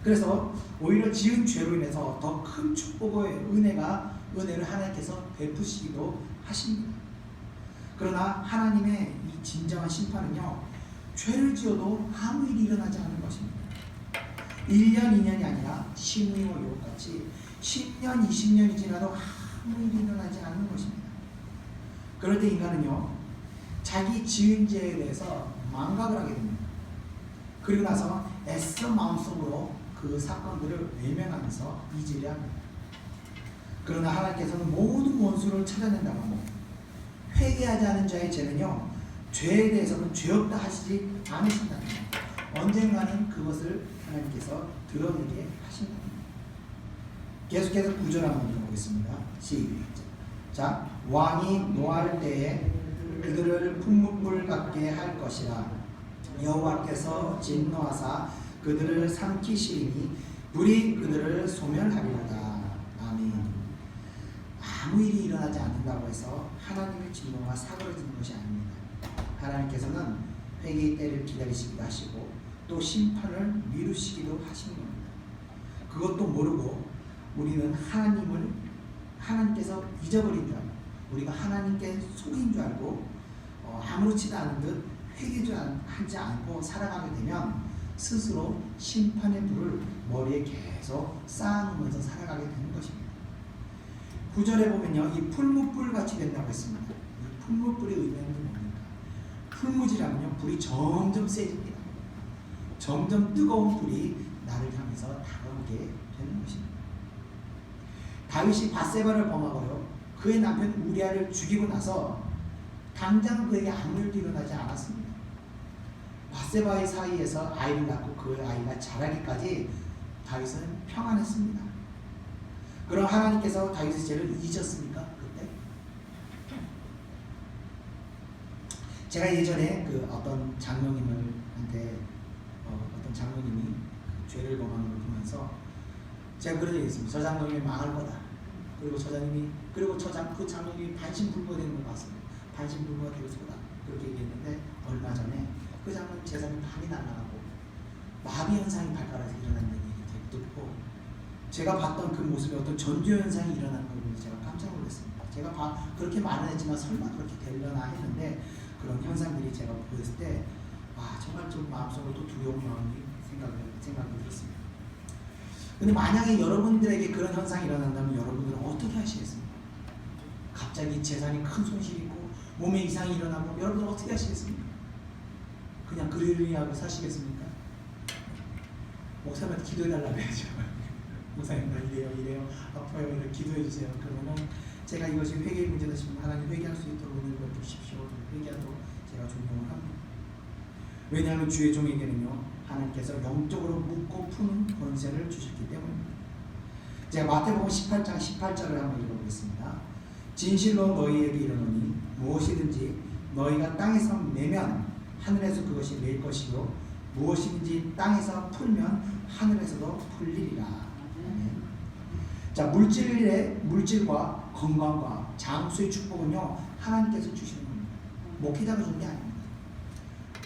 그래서 오히려 지은 죄로 인해서 더 큰 축복의 은혜를 하나님께서 베푸시기도 하십니다. 그러나 하나님의 이 진정한 심판은요, 죄를 지어도 아무 일이 일어나지 않는 것입니다. 1년, 2년이 아니라 시므이와 욥같이 10년, 20년이 지나도 아무 일이 일어나지 않는 것입니다. 그럴 때 인간은요, 자기 지은 죄에 대해서 망각을 하게 됩니다. 그리고 나서 애써 마음속으로 그 사건들을 외면하면서 잊으려 합니다. 그러나 하나님께서는 모든 원수를 찾아낸다고 하고 회개하지 않은 자의 죄는요, 죄에 대해서는 죄 없다 하시지 않으신다는 거예요. 언젠가는 그것을 하나님께서 드러내게 하신다는 거예요. 계속해서 9절 한번 읽어보겠습니다. 시작. 왕이 노할 때에 그들을 풀무불 같게 할 것이라. 여호와께서 진노하사 그들을 삼키시리니 불이 그들을 소멸하리로다. 아멘. 아무 일이 일어나지 않는다고 해서 하나님의 진노가 사그러지는 것이 아닙니다. 하나님께서는 회개의 때를 기다리시기도 하시고 또 심판을 미루시기도 하시는 겁니다. 그것도 모르고 우리는 하나님께서 잊어버린 줄 알고, 우리가 하나님께 속인 줄 알고 아무렇지도 않은 듯 회개하지 않고 살아가게 되면 스스로 심판의 불을 머리에 계속 쌓아놓으면서 살아가게 되는 것입니다. 9절에 보면요, 이 풀무불 같이 된다고 했습니다. 이 풀무불의 의미는 뭡니까? 풀무지라면요, 불이 점점 세집니다. 점점 뜨거운 불이 나를 향해서 다가오게 되는 것입니다. 다윗이 밧세바를 범하고요, 그의 남편 우리아를 죽이고 나서 당장 그에게 아무 일도 일어나지 않았습니다. 밧세바의 사이에서 아이를 낳고 그 아이가 자라기까지 다윗은 평안했습니다. 그럼 하나님께서 다윗의 죄를 잊었습니까? 그때? 제가 예전에 그 어떤 장로님한테 어떤 장로님이 그 죄를 범하는 걸 보면서 제가 그런 얘기 했습니다. 저 장로님이 망할 거다. 그리고 그 장로님이 반신불구가 되는 걸 봤습니다. 반신불구가 되고 싶다. 그렇게 얘기했는데 얼마 전에 그 장로님 재산이 반이 날아가고 마비 현상이 발달해서 일어나는 얘기 듣고 제가 봤던 그 모습에 어떤 전조 현상이 일어나는 걸 보면서 제가 깜짝 놀랐습니다. 제가 그렇게 말은 했지만 설마 그렇게 되려나 했는데 그런 현상들이 제가 보였을 때 정말 좀 마음속으로 또 두려운 마음이 생각이 들었습니다. 근데 만약에 여러분들에게 그런 현상이 일어난다면 여러분들은 어떻게 하시겠습니까? 갑자기 재산이 큰 손실이 있고 몸에 이상이 일어나고 여러분들은 어떻게 하시겠습니까? 그냥 그러려고 사시겠습니까? 목사님한테 기도해달라고 해야죠. 목사님 나 이래요 아파요 이렇게 기도해주세요. 그러면 제가 이것이 회개의 문제다 싶으면 하나님 회개할 수 있도록 은혜를 주십시오. 회개하도록 제가 존경을 합니다. 왜냐하면 주의 종에게는요, 하나님께서 영적으로 묶고 푸는 권세를 주셨기 때문입니다. 제가 마태복음 18장 18절을 한번 읽어보겠습니다. 진실로 너희에게 이르노니 무엇이든지 너희가 땅에서 매면 하늘에서 그것이 맬 것이요 무엇이든지 땅에서 풀면 하늘에서도 풀리리라. 자, 물질과 건강과 장수의 축복은요, 하나님께서 주시는 겁니다. 목회자가 주는 게 아닙니다.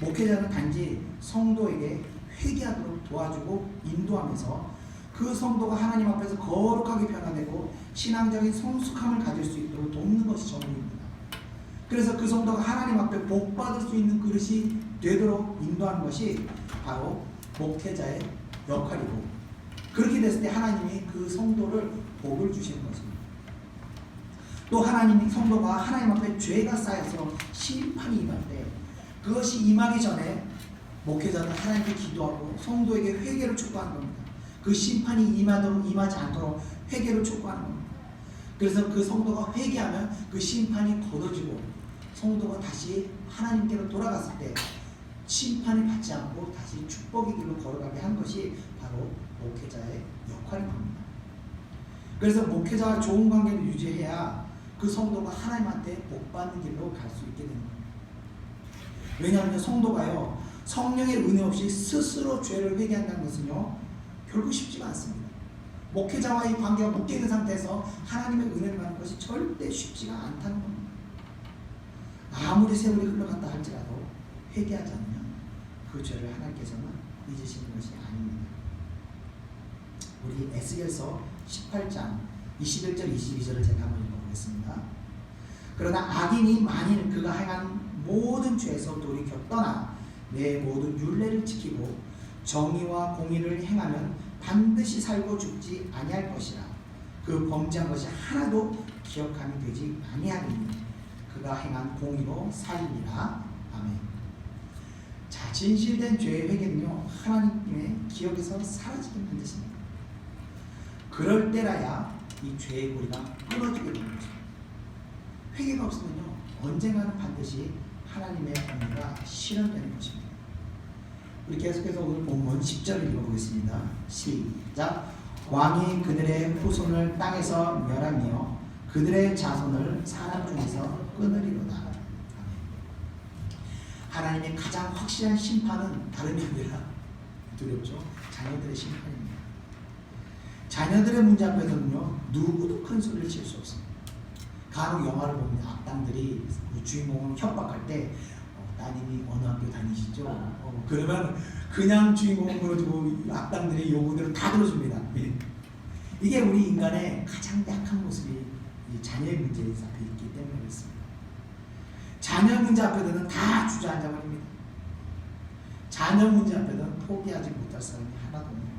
목회자는 단지 성도에게 회개하도록 도와주고 인도하면서 그 성도가 하나님 앞에서 거룩하게 변화되고 신앙적인 성숙함을 가질 수 있도록 돕는 것이 전부입니다. 그래서 그 성도가 하나님 앞에 복 받을 수 있는 그릇이 되도록 인도하는 것이 바로 목회자의 역할이고, 그렇게 됐을 때 하나님이 그 성도를 복을 주시는 것입니다. 또 성도가 하나님 앞에 죄가 쌓여서 심판이 임할 때 그것이 임하기 전에 목회자는 하나님께 기도하고 성도에게 회개를 촉구하는 겁니다. 그 심판이 임하지 않도록 회개를 촉구하는 겁니다. 그래서 그 성도가 회개하면 그 심판이 걷어지고 성도가 다시 하나님께로 돌아갔을 때 심판을 받지 않고 다시 축복의 길로 걸어가게 한 것이 바로 목회자의 역할인 겁니다. 그래서 목회자와 좋은 관계를 유지해야 그 성도가 하나님한테 복받는 길로 갈 수 있게 됩니다. 왜냐하면 성도가요, 성령의 은혜 없이 스스로 죄를 회개한다는 것은요, 결국 쉽지가 않습니다. 목회자와의 관계가 묶여있는 상태에서 하나님의 은혜를 받는 것이 절대 쉽지가 않다는 겁니다. 아무리 세월이 흘러갔다 할지라도 회개하지 않으면 그 죄를 하나님께서는 잊으시는 것이 아닙니다. 우리 에스겔서 18장 21절 22절을 제가 한번 읽어보겠습니다. 그러나 악인이 만일 그가 행한 모든 죄에서 돌이켜 떠나 내 모든 율례를 지키고 정의와 공의를 행하면 반드시 살고 죽지 아니할 것이라. 그 범죄한 것이 하나도 기억함이 되지 아니하리니 그가 행한 공의로 살리라. 아멘. 자, 진실된 죄의 회개는요, 하나님의 기억에서 사라지게 만드십니다. 그럴 때라야 이 죄의 고리가 끊어지게 되는 거죠. 회개가 없으면요, 언젠가는 반드시 하나님의 공의가 실현되는 것입니다. 우리 계속해서 오늘 본문 10절을 읽어보겠습니다. 시작. 왕이 그들의 후손을 땅에서 멸하며 그들의 자손을 사람 중에서 끊으리로다. 아멘. 하나님의 가장 확실한 심판은 다름이 아니라 두렵죠. 자녀들의 심판입니다. 자녀들의 문제 앞에서는요, 누구도 큰 소리를 칠 수 없습니다. 간혹 영화를 보면 악당들이 그 주인공을 협박할 때 따님이 어느 학교 다니시죠? 그러면 그냥 주인공을 물어주고 악당들의 요구대로 다 들어줍니다. 이게 우리 인간의 가장 약한 모습이 이 자녀의 문제에 앞에 있기 때문에 그렇습니다. 자녀 문제 앞에서는 다 주저앉아 버립니다. 자녀 문제 앞에서는 포기하지 못할 사람이 하나도 없는 거예요.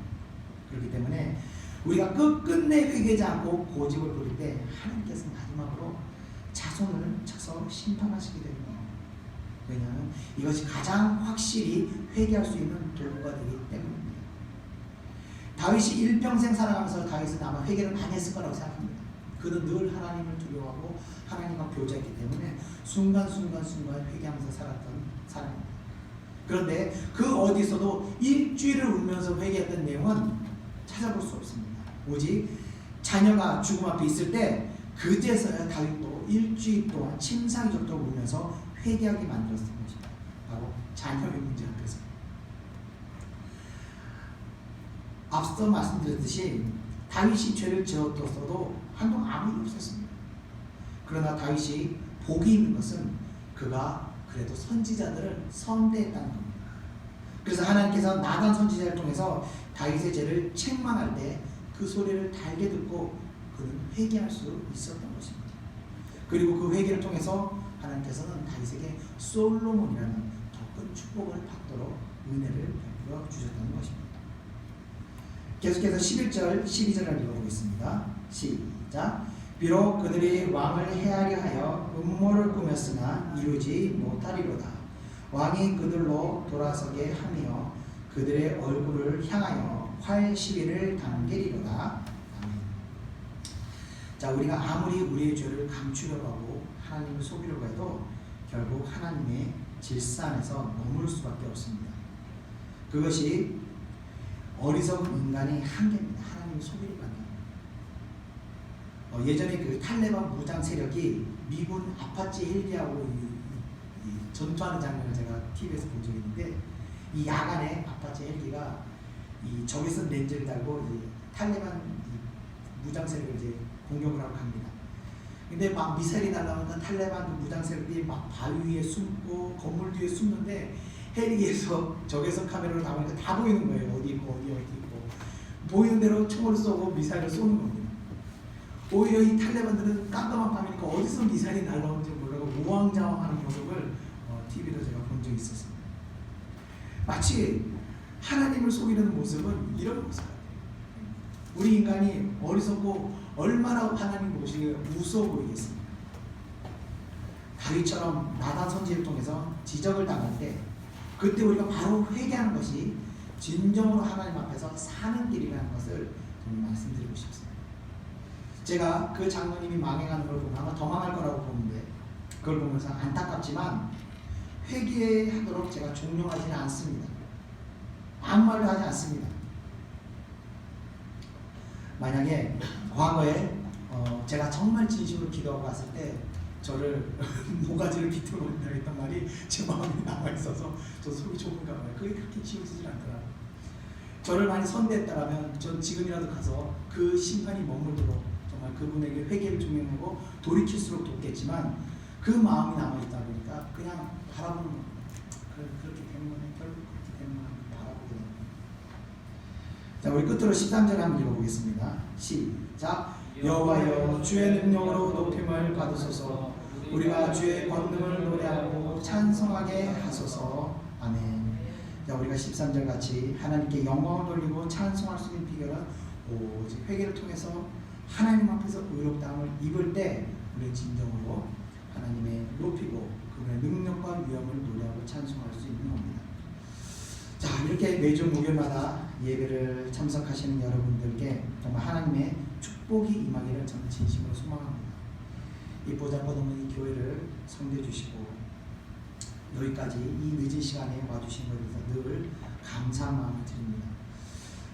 그렇기 때문에 우리가 끝끝내 회개하지 않고 고집을 부릴 때 하나님께서 마지막으로 자손을 쳐서 심판하시게 되는 거예요. 왜냐하면 이것이 가장 확실히 회개할 수 있는 도구가 되기 때문입니다. 다윗이 일평생 살아가면서 다윗은 아마 회개를 많이 했을 거라고 생각합니다. 그는 늘 하나님을 두려워하고 하나님과 교제했기 때문에 순간순간 회개하면서 살았던 사람입니다. 그런데 그 어디서도 일주일을 울면서 회개했던 내용은 찾아볼 수 없습니다. 오직 자녀가 죽음 앞에 있을 때 그제서야 다윗도 일주일 동안 침상이 좋도록 울면서 회개하게 만들었던 것입니다. 바로 자녀의 문제 앞에서. 앞서 말씀드렸듯이 다윗이 죄를 지었어도 한동안 아무 일 없었습니다. 그러나 다윗이 복이 있는 것은 그가 그래도 선지자들을 선대했다는 겁니다. 그래서 하나님께서 나단 선지자를 통해서 다윗의 죄를 책망할 때 그 소리를 달게 듣고 그는 회개할 수 있었던 것입니다. 그리고 그 회개를 통해서 하나님께서는 다윗에게 솔로몬이라는 더 큰 축복을 받도록 은혜를 베풀어 주셨다는 것입니다. 계속해서 11절, 12절을 읽어보겠습니다. 시작. 비록 그들이 왕을 해하려 하여 음모를 꾸몄으나 이루지 못하리로다. 왕이 그들로 돌아서게 하며 그들의 얼굴을 향하여 활 시위를 당기리로다. 아멘. 자, 우리가 아무리 우리의 죄를 감추려고 하고 하나님을 속이려고 해도 결국 하나님의 질서 안에서 머물 수밖에 없습니다. 그것이 어리석은 인간의 한계입니다. 하나님을 속이려고 한다. 예전에 그 탈레반 무장 세력이 미군 아파치 헬기하고 전투하는 장면을 제가 TV에서 본 적이 있는데, 이 야간에 아파치 헬기가 이 적외선 렌즈를 달고 이제 탈레반 무장 세력을 이제 공격을 하고 갑니다. 근데 막 미사일이 날아오면 탈레반 무장 세력들이 막 바위 위에 숨고 건물 뒤에 숨는데 헬기에서 적외선 카메라로 담으니까 다 보이는 거예요. 어디 있고 어디 있고 보이는 대로 총을 쏘고 미사일을 쏘는 겁니다. 오히려 이 탈레반들은 깜깜한 밤이니까 어디서 미사일이 날아오는지 모르고 우왕좌왕하는 모습을 TV로 제가 본 적이 있었습니다. 마치 하나님을 속이는 모습은 이런 모습 같아요. 우리 인간이 어리석고 얼마나 하나님 보시기에 무서워 보이겠습니까? 다윗처럼 나단 선지를 통해서 지적을 당할 때 그때 우리가 바로 회개하는 것이 진정으로 하나님 앞에서 사는 길이라는 것을 좀 말씀드리고 싶습니다. 제가 그 장로님이 망해가는 걸 보면 아마 더 망할 거라고 보는데, 그걸 보면서 안타깝지만 회개하도록 제가 종용하지는 않습니다. 아무 말도 하지 않습니다. 만약에 과거에 제가 정말 진심으로 기도하고 왔을 때 저를 모가지를 비틀어버린다 했던 말이 제 마음에 남아있어서 저 속이 좁은가 봐요. 그게 그렇게 지워지질 않더라고요. 저를 많이 선대했다라면 전 지금이라도 가서 그 심판이 머물도록 정말 그분에게 회개를 종용하고 돌이킬수록 돕겠지만, 그 마음이 남아있다 보니까 그냥 바라보는 겁니다. 그렇게 되는 거는 결국 그렇게 되는 거는 바라보게 됩니다. 자, 우리 끝으로 13절 한번 읽어보겠습니다. 시작. 여호와여, 주의 능력으로 높임을 받으소서. 우리가 주의 권능을 노래하고 찬송하게 하소서. 아멘. 자, 우리가 13절 같이 하나님께 영광을 돌리고 찬송할 수 있는 비결은 오직 회개를 통해서 하나님 앞에서 의롭다함을 입을 때 우리는 진정으로 하나님의 높이고 그분의 능력과 위엄을 노래하고 찬송할 수 있는 겁니다. 자, 이렇게 매주 목요일마다 예배를 참석하시는 여러분들께 정말 하나님의 축복이 임하기를 저는 진심으로 소망합니다. 이 보잘것없는 이 교회를 성대해 주시고 여기까지 이 늦은 시간에 와주신 것에 대해서 늘 감사한 마음을 드립니다.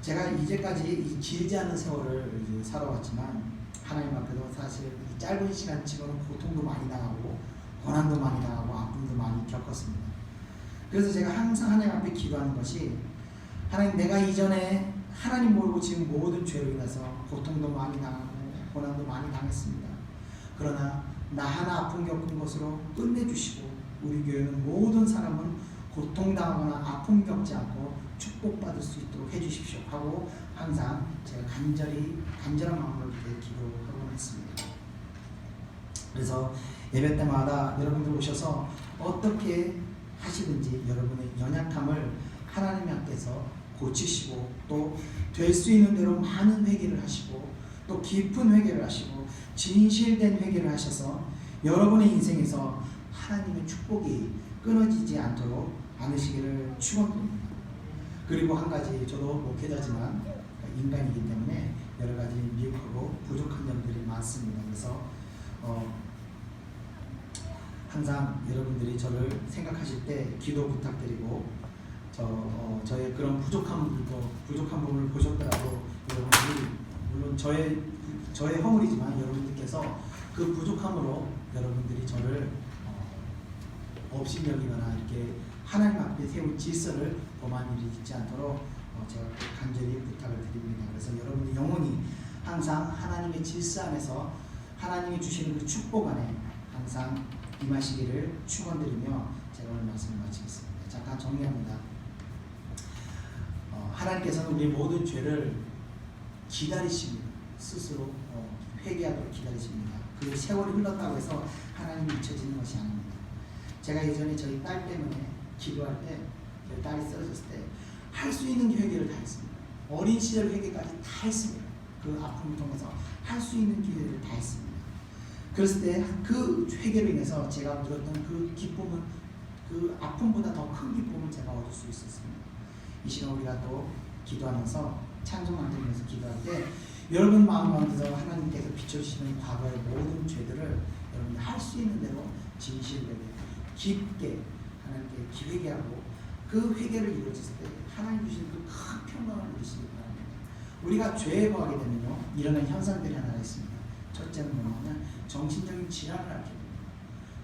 제가 이제까지 이 길지 않은 세월을 이제 살아왔지만 하나님 앞에서 사실 이 짧은 시간 치고는 고통도 많이 당하고 고난도 많이 당하고 아픔도 많이 겪었습니다. 그래서 제가 항상 하나님 앞에 기도하는 것이 하나님, 내가 이전에 하나님 모르고 지금 모든 죄로 인해서 고통도 많이 당하고 고난도 많이 당했습니다. 그러나 나 하나 아픔 겪은 것으로 끝내주시고 우리 교회는 모든 사람은 고통당하거나 아픔 겪지 않고 축복받을 수 있도록 해주십시오 하고 항상 제가 간절한 마음으로 이렇게 기도하곤 했습니다. 그래서 예배 때마다 여러분들 오셔서 어떻게 하시든지 여러분의 연약함을 하나님 앞에서 고치시고 또 될 수 있는 대로 많은 회개를 하시고 또 깊은 회개를 하시고 진실된 회개를 하셔서 여러분의 인생에서 하나님의 축복이 끊어지지 않으시기를 축원드립니다. 그리고 한 가지, 저도 목회자지만 인간이기 때문에 여러 가지 미흡하고 부족한 점들이 많습니다. 그래서 항상 여러분들이 저를 생각하실 때 기도 부탁드리고 저의 그런 부족한 부분을 보셨더라도 여러분들이 물론 저의 허물이지만 여러분들께서 그 부족함으로 여러분들이 저를 업신여기거나 이렇게 하나님 앞에 세운 질서를 범한 일이 있지 않도록 제가 간절히 부탁을 드립니다. 그래서 여러분이 영원히 항상 하나님의 질서 안에서 하나님이 주시는 그 축복 안에 항상 임하시기를 축원드리며 제가 오늘 말씀을 마치겠습니다. 잠깐 정리합니다. 하나님께서는 우리 모든 죄를 기다리십니다. 스스로 회개하도록 기다리십니다. 그 세월이 흘렀다고 해서 하나님이 잊혀지는 것이 아닙니다. 제가 예전에 저희 딸 때문에 기도할 때, 저희 딸이 쓰러졌을 때 할 수 있는 회개를 다 했습니다. 어린 시절 회개까지 다 했습니다. 그 아픔을 통해서 할 수 있는 기회를 다 했습니다. 그랬을 때 그 회개로 인해서 제가 누렸던 그 기쁨은 그 아픔보다 더 큰 기쁨을 제가 얻을 수 있었습니다. 이 시간 우리가 또 기도하면서 찬송을 드리면서 기도할 때 여러분 마음 가운데서 하나님께서 비춰주시는 과거의 모든 죄들을 여러분이 할 수 있는 대로 진실되게 깊게 하나님께 회개하고 그 회개를 이루어졌을 때 하나님 주시는 그 큰 평강을 누리시기 바랍니다. 우리가 죄에 거하게 되면요 일어나는 현상들이 하나 있습니다. 첫째는 뭐냐면 정신적인 질환을 앓게 됩니다.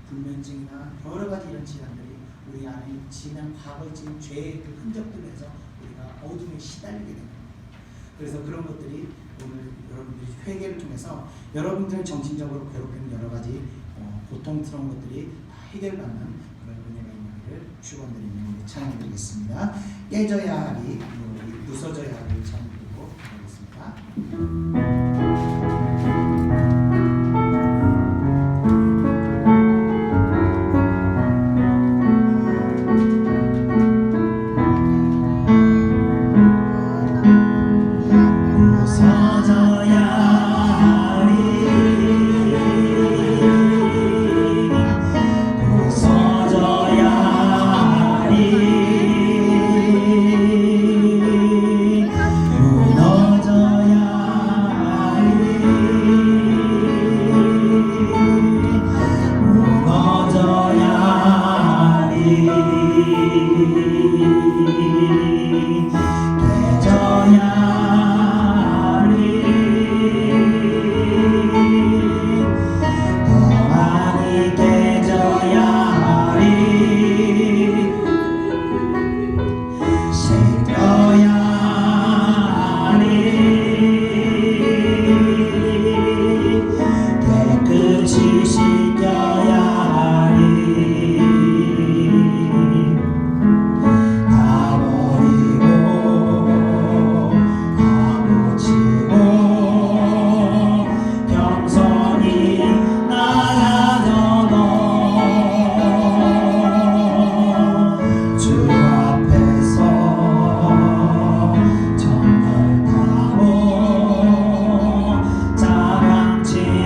불면증이나 여러 가지 이런 질환들이 우리 안에 지난 과거에 지은 죄의 그 흔적들로 해서 우리가 어둠에 시달리게 됩니다. 그래서 그런 것들이 오늘 여러분들이 회개를 통해서 여러분들 정신적으로 괴롭히는 여러 가지 고통스러운 것들이 다 해결받는 그런 은혜가 있기를 축원드리며 찬양드리겠습니다. 깨져야 하리, 부서져야 하리 찬양드리고 가겠습니다.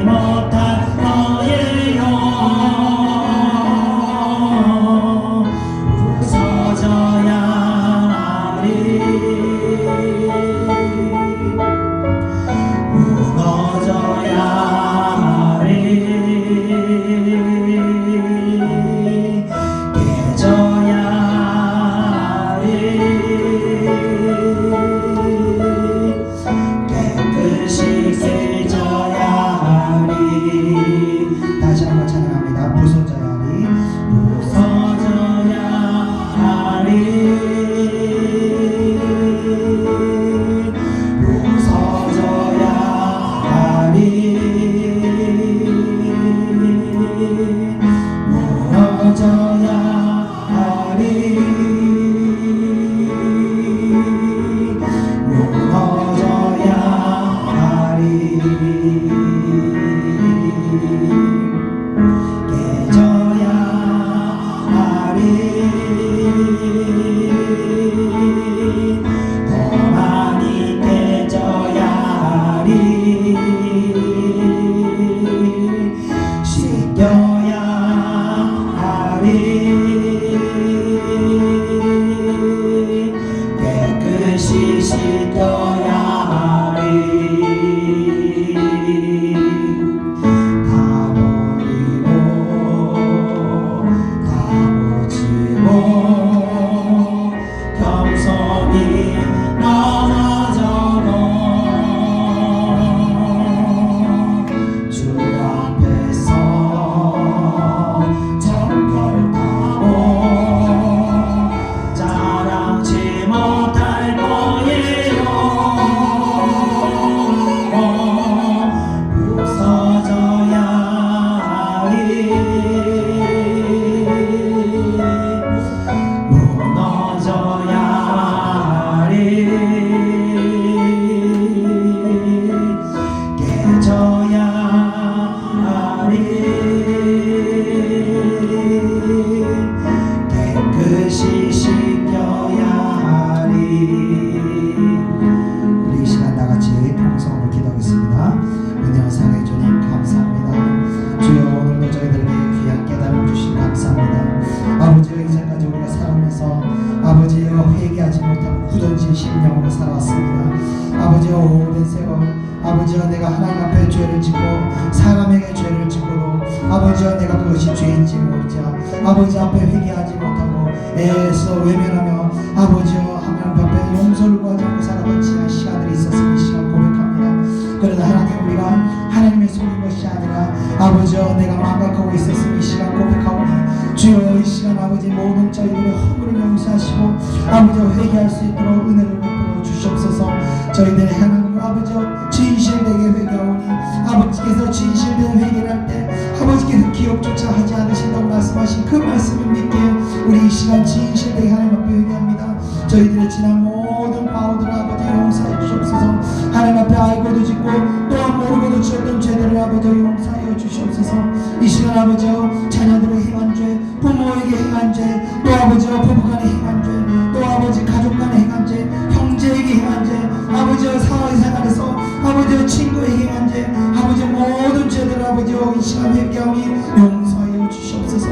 못할 너의 영 반드시 씻겨야 하리. 우리 이 시간 나같이 통성으로 기도하겠습니다. 은혜와 사랑의 주님 감사합니다. 주여 오늘도 저희들에게 귀한 깨달음 주신 감사합니다. 아버지여 이제까지 우리가 살아오면서 아버지여 회개하지 못하고 굳어진 심령으로 살아왔습니다. 아버지여 오랜 세월 아버지여 내가 하나님 앞에 죄를 짓고 사람에게 죄를 짓고도 아버지여 내가 그것이 죄인지 모르자 아버지 앞에 회개하지 못하고 애써 외면하며 아버지여 하나님 앞에 용서를 구하지 않고 살아온 지난 시간들이 있었음을 이 시간 고백합니다. 그러나 하나님 우리가 하나님의 속인 것이 아니라 아버지여 내가 망각하고 있었음을 이 시간 고백하오니 주여 이 시간 아버지 모든 저희들의 허물을 용서하시고 아버지여 회개할 수 있도록 은혜를 베풀어 주시옵소서. 저희들의 하나님 아버지여 진실되게 회개하오니 아버지께서 진실된 회개를 할 때 아버지께서 기억조차 하지 않으신다고 말씀하신 그 말씀을 믿게 우리 이 시간 진실되게 하나님 앞에 회개합니다. 저희들의 지난 모든 과오들을 아버지 용서해 주시옵소서. 하나님 앞에 알고도 짓고 또한 모르고도 지었던 죄들을 아버지 용서하여 주시옵소서. 이 시간 아버지여 자녀들의 행한 죄 부모에게 행한 죄또 아버지여 부부간에 행한 죄또 아버지 가족간에 행한 죄 형제에게 행한 죄 아버지여 사회생활에서 아버지여 친구에게 행한 죄 아버지 모든 죄들을 아버지여 이 시간 회개하오니 용서하여 주시옵소서.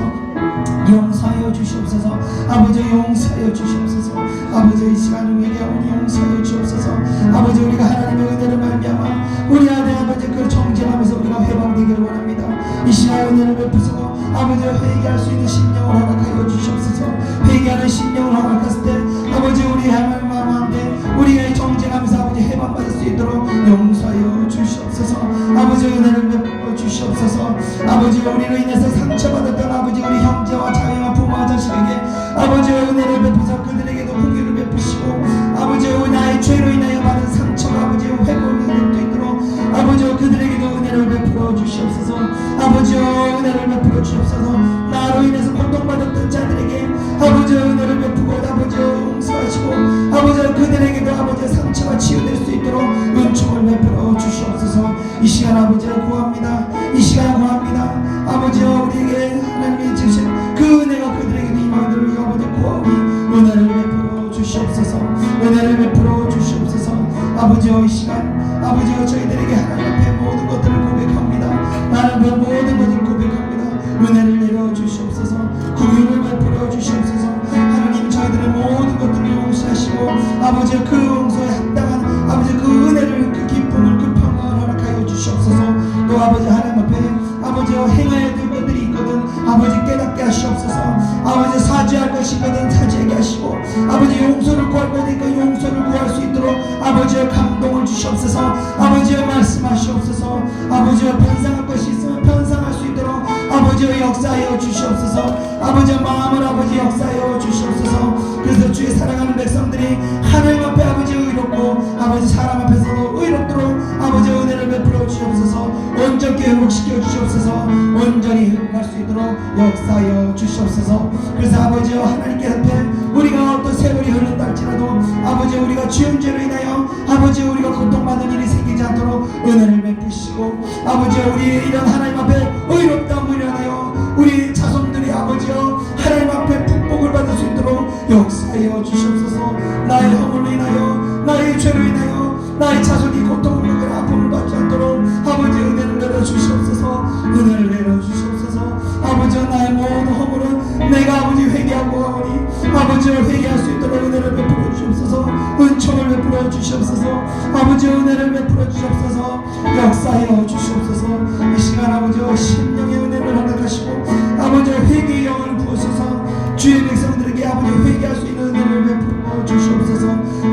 용서하여 주시옵소서. 아버지 용서하여 주시옵소서. 아버지 이 시간을 회개하오니 용서하여 주옵소서. 아버지 우리가 하나님의 은혜를 말미암아 우리 안에 아버지 그 정죄하면서 우리가 회방되기를 원합니다. 이 시간 은혜를 베푸소서. 아버지 회개할 수 있는 심령을 허락하여 주시옵소서. 회개하는 심령을 허락했을 때 아버지 우리 하나님 마음에 우리의 정죄하면서 아버지 해방받을 수 있도록 용서하여 주시옵소서. 아버지 은혜를 베풀어 주시옵소서. 아버지 우리로 인해서 상처받았던 아버지 우리 형제와 자녀와 부모와 자식에게 아버지 은혜를 베푸사 그들에게도 공유를 베푸시고 아버지 나의 죄로 인하여 받은 상처가 아버지 회복을 낼수 있도록 아버지 그들에게도 은혜를 베풀어 주시옵소서. 아버지 은혜를 베풀어 주시옵소서. 나로 인해서 고통받았던 자들에게 아버지 은혜를 베푸고 아버지 용서하시고 아버지 그들에게도 아버지 상처가 치유될 수 있도록 은총을 베풀어 주시옵소서. 이 시간 아버지를 구합니다. 이 시간 구합니다. 아버지 우리에게 하나님이 주신 그 은혜가 그들에게도 임하기를 아버지 구하오니 은혜를 베풀어 주시옵소서. 은혜를 베풀어 주시옵소서. 아버지여 이 시간 아버지여 저희들에게 하나님 앞에 모든 것들을 고백합니다. 나는 그 모든 것을 고백합니다. 은혜를 내려 주시옵소서. 긍휼을 베풀어 주시옵소서. 하나님 저희들의 모든 것들을 용서하시고 아버지여 그 용서에 합당한 아버지 그 은혜를 그 기쁨을 그 평강을 허락하여 주시옵소서. 또 아버지 하나님 앞에 아버지여 행해야 될 것들이 있거든 아버지 깨닫게 하시옵소서. 아버지 사죄할 것이 있거든 사죄하게 하시고 아버지 용서를 구할 것이 있고 용서를 구할 수 있도록 아버지여 감동을 주시옵소서. 아버지여 말씀하시옵소서. 아버지여 편상할 것이 있으면 편상할 수 있도록 아버지여 역사하여 주시옵소서. 아버지여 마음을 아버지 역사하여 주시옵소서. 그래서 주의 사랑하는 백성들이 하나님 앞에 아버지 의롭고 아버지 사람 앞에서도 의롭도록 아버지 은혜를 베풀어 주시옵소서. 온전히 회복시켜 주시옵소서. 온전히 회복할 수 있도록 역사하여 주시옵소서. 그래서 아버지여 하나님께 앞에 우리가 어떤 세월이 흐른다 할지라도 아버지 우리가 지은 죄로 인하여 아버지 우리가 고통받는 일이 생기지 않도록 은혜를 베푸시고 아버지여 우리 이런 하나님 앞에 의롭다함을 인하여 우리 자손들이 아버지여 하나님 앞에 축복을 받을 수 있도록 역사하여 주시옵소서. 나의 허물로 인하여 나의 죄로 인하여 나의 자손이 고통을 받고 아픔을 받지 않도록 아버지 은혜를 내려 주시옵소서. 은혜를 내려 주시옵소서. 아버지 나의 모든 허물은 내가 아버지 회개하고 가오니 아버지 회개할 수 있도록 은혜를 베풀어 주시옵소서. 은총을 베풀어 주시옵소서. 아버지 은혜를 베풀어 주시옵소서. 역사하여 주시옵소서. 이 시간 아버지 심령의 은혜를 허락하시고 아버지 회개의 영을 부으소서. 주의 백성들에게 아버지 회개할 수 있는 은혜를 베풀어 주시옵소서.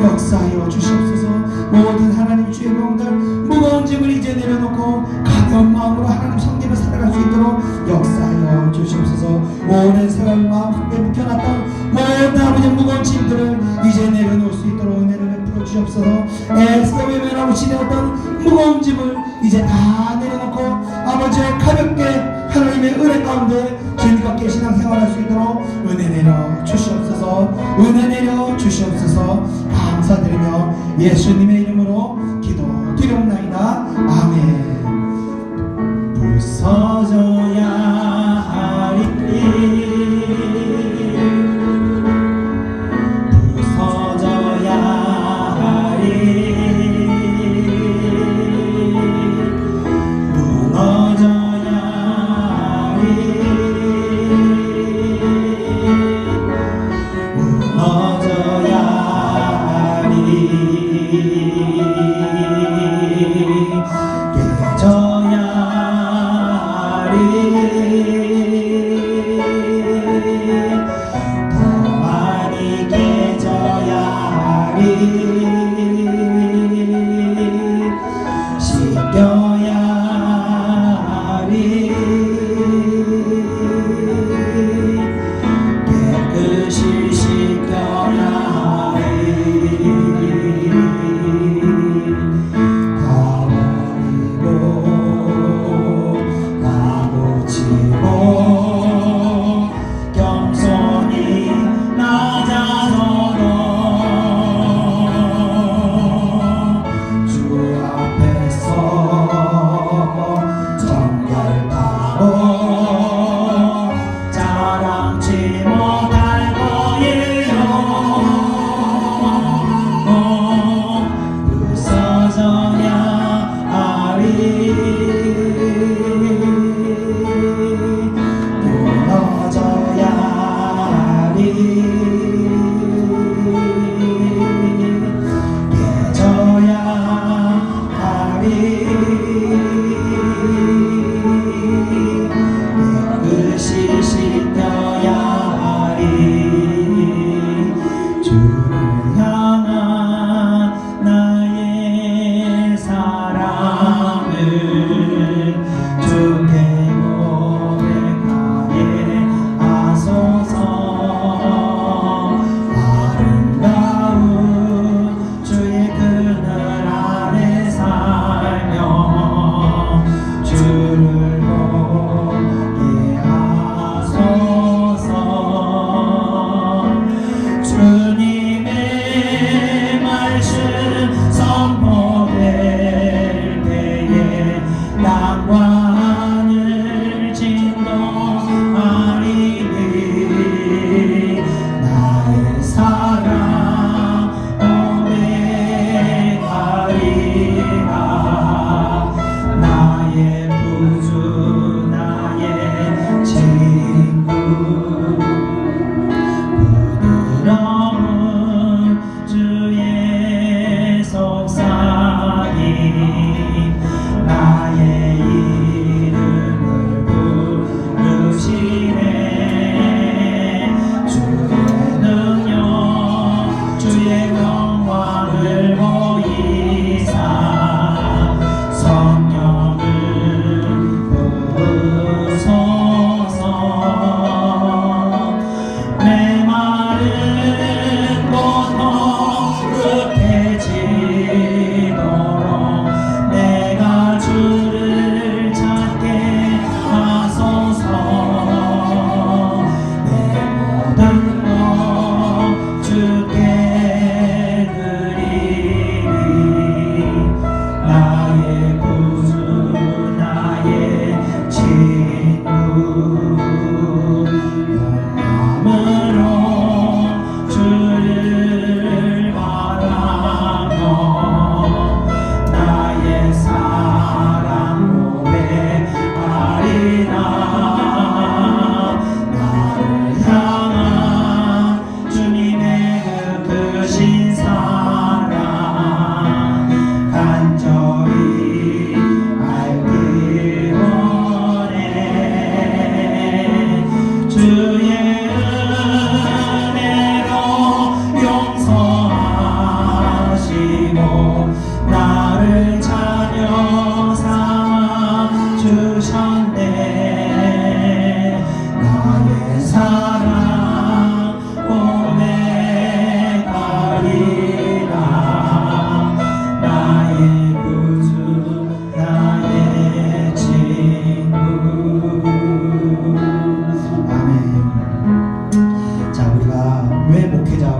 역사하여 주시옵소서. 모든 하나님 주의 병들 무거운 짐을 이제 내려놓고 가벼운 마음으로 하나님 성김을 살아갈 수 있도록 역사하여 주시옵소서. 오랜 세월 마음속에 묵혀놨던 모든 아버지 무거운 짐들을 이제 내려놓을 수 있도록 은혜를 베풀어 주시옵소서. 애써 외면하고 지내었던 무거운 짐을 이제 다 내려놓고 아버지 가볍게 하나님의 은혜 가운데 즐겁게 신앙생활할 수 있도록 은혜 내려 주시옵소서. 은혜 내려 주시옵소서. 감사드리며 예수님의 이름으로 기도드리옵나이다. 아멘. 부서져야 하리니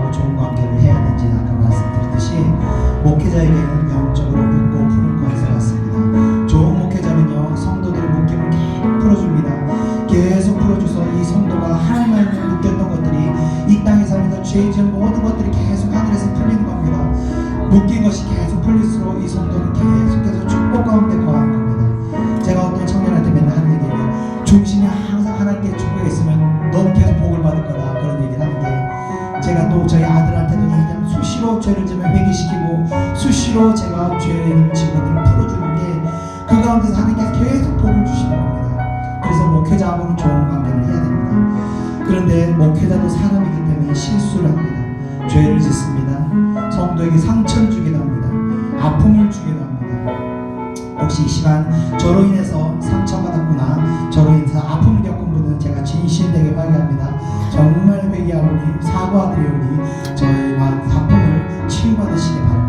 목회자하고 좋은 관계를 해야 되는지 아까 말씀드렸듯이 목회자에게는 영적으로 묻고 푸는 권세가 있습니다. 좋은 목회자는요 성도들의 묶임을 계속 풀어줍니다. 계속 풀어줘서 이 성도가 하나님을 느꼈던 것들이 이 땅에 살면서 죄 지은 모든 것들이 계속 하늘에서 풀리는 겁니다. 묶인 것이 계속 풀릴수록 이 성도는 계속해서 축복 가운데 거하는 겁니다. 제가 어떤 청년한테 맨날 하는 얘기예요. 중심이 항상 하나님께 축복에 있으면 넌 계속 복을 받을 거다, 그런 얘기를 하는데, 제가 또 저희 아들한테도 얘기하면 수시로 죄를 지면 회개시키고 수시로 제가 죄를 지은 것들을 풀어주는 게 그 가운데서 하나님께서 계속 복을 주시는 겁니다. 그래서 목회자하고는 좋은 관계를 해야 됩니다. 그런데 목회자도 사람이기 때문에 실수를 합니다. 죄를 짓습니다. 성도에게 상처를 주기도 합니다. 아픔을 주기도 합니다. 혹시 이 시간 저로 인해서 상처받았구나, 저로 인해서 아픔을 겪은 분은 제가 진실되게 발견합니다. 정말 회개하오니 사과드리오니 저의 마음 아픔을 치유받으시기 바랍니다.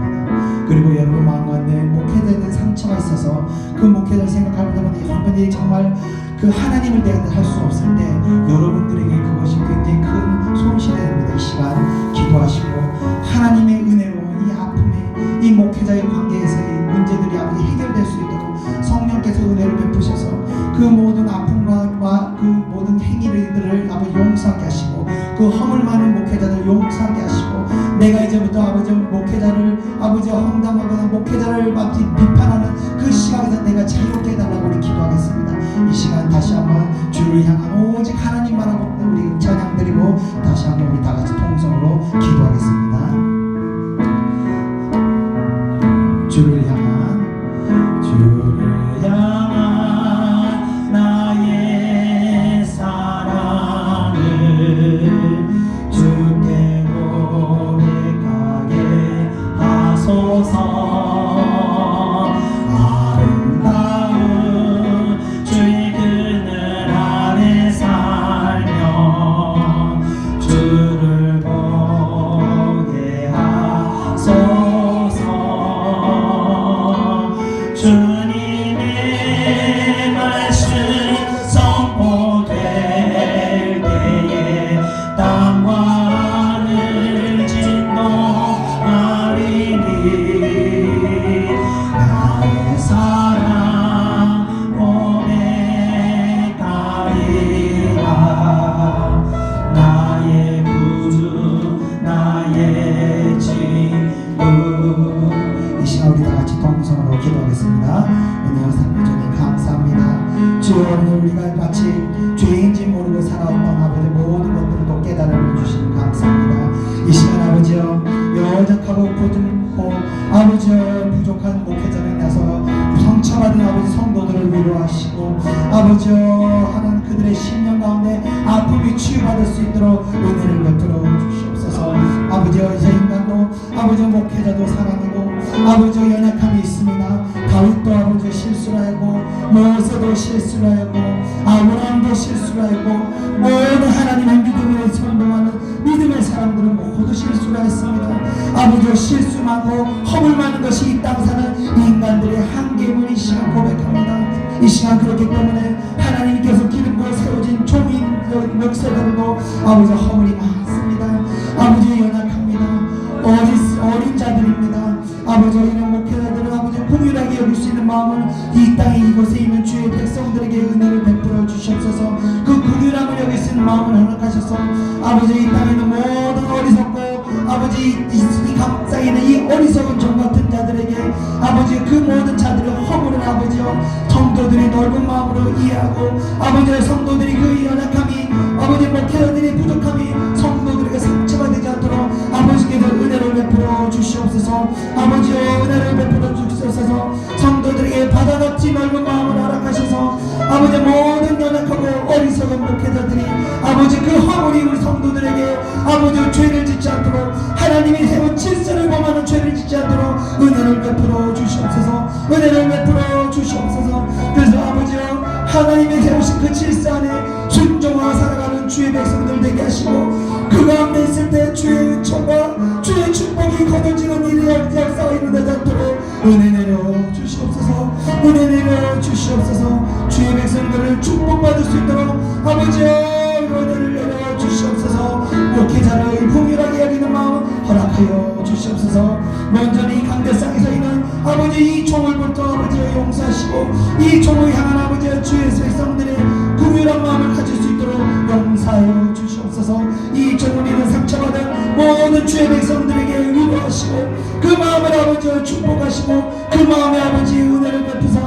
그리고 여러분 마음 가운데 목회자에 대한 상처가 있어서 그 목회자를 생각할 때마다 여러분들이 정말 그 하나님을 대하여 할 수 없을 때 여러분들에게 그것이 굉장히 큰 손실이 됩니다. 이 시간 기도하시고 하나님의 은혜로 이 아픔에 이 목회자의 관계에서의 문제들이 아버지 해결될 수 있도록 성령께서 은혜를 베푸셔서 그 모든 아픔과 그 모든 행위들을 아버지 용서하게 하시고 그 허물 많은 목회자들 용서하게 하시고, 내가 이제부터 아버지 목회자를 아버지 험담하거나 목회자를 아버지 비판하는 그 시각에서 내가 자유롭게 해달라고 우리 기도하겠습니다. 이 시간 다시 한번 주를 향한 오직 하나님 바라보고 우리 찬양 드리고 다시 한번 우리 다 같이 통성으로 기도하겠습니다. 주를 향한 나의 사랑을 주께 고백하게 하소서. 아름다운 주의 그늘 아래 살며 주를 보게 하소서. 주님의 말씀 선포될 때에 땅과 하늘 진동하리니 나의 사랑 고백하리라. 나의 구주 나의 친구. 이 시간 우리 다 같이 동성으로 기도하겠습니다. 은혜와 사랑 주님 감사합니다. 주여, 오늘 우리가 마치 죄인지 모르고 살아왔던 아버지 모든 것들을 또 깨달음을 주시는 감사합니다. 이 시간 아버지여 여적하고 부족하고 아버지여 부족한 목회자를 나서 상처받은 아버지 성도들을 위로하시고 아버지여 하나님 그들의 심령 가운데 아픔이 치유받을 수 있도록 은혜를 베풀어 주시옵소서. 아버지여 이제 인간도 아버지여 목회자도 사람이고 아버지여 연약함이 있습니다. 다윗도 아버지여 실수를 하고 모세도 실수를 하고 아브라함도 실수를 하고 모든 하나님의 믿음을 선동하는 믿음의 사람들은 모두 실수를 했습니다. 아버지여 실수 많고 허물 많은 것이 이 땅 사는 인간들의 한계임을 이 시간 고백합니다. 이 시간 그렇기 때문에 하나님께서 기름으로 세워진 종인 역사들도 아버지 허물이 많습니다. 아버지 연약합니다. 어린 자들입니다. 아버지 이런 목회자들은 아버지 공유하게 여길 수 있는 마음을 이 땅에 이곳에 있는 주의 백성들에게 은혜를 베풀어 주시옵소서. 그 공유함을 여길 수 있는 마음을 허락하셔서 아버지 이 땅에 있는 모든 어리석고 아버지 이 감싸에 있는 이 어리석은 종 같은 자들에게 아버지 그 모든 자들의 허물을 아버지여 성도들이 넓은 마음으로 이해하고 아버지의 성도들이 그 연약함이 아버지 목회자들의 부족함이 성도들에게 상처가 되지 않도록 아버지께서 은혜를 베풀어 주시옵소서. 아버지여 은혜를 베풀어 주시옵소서. 성도들에게 바다같이 넓은 마음을 허락하셔서 아버지 모든 연약하고 어리석은 목회자들이 아버지 그 허물이 우리 성도들에게 아버지 죄를 짓지 않도록 하나님이 세운 질서를 범하는 죄를 짓지 않도록 은혜를 베풀어 주시옵소서. 은혜를 베풀어 주시옵소서. 그래서 아버지여 하나님이 세우신 그 질서 안에 순종하고 살아가는 주의 백성들 되게 하시고 그 가운데 있을 때 주의 은총과 주의 축복이 거둬지는 일이 역사가 일어나지 않도록 은혜 내려 주시옵소서. 은혜 내려 주시옵소서. 주의 백성들을 축복받을 수 있도록 아버지여 은혜를 내려 주시옵소서. 목회자를 풍요하게 주시옵소서. 먼저 이 강대상에서 있는 아버지 이 총을 볼터 아버지여 용서하시고 이 총을 향한 아버지여 주의 백성들의 긍휼한 마음을 가질 수 있도록 용서하여 주시옵소서. 이 총을 이는 상처받은 모든 주의 백성들에게 위로하시고 그 마음을 아버지여 축복하시고 그 마음에 아버지의 은혜를 베푸사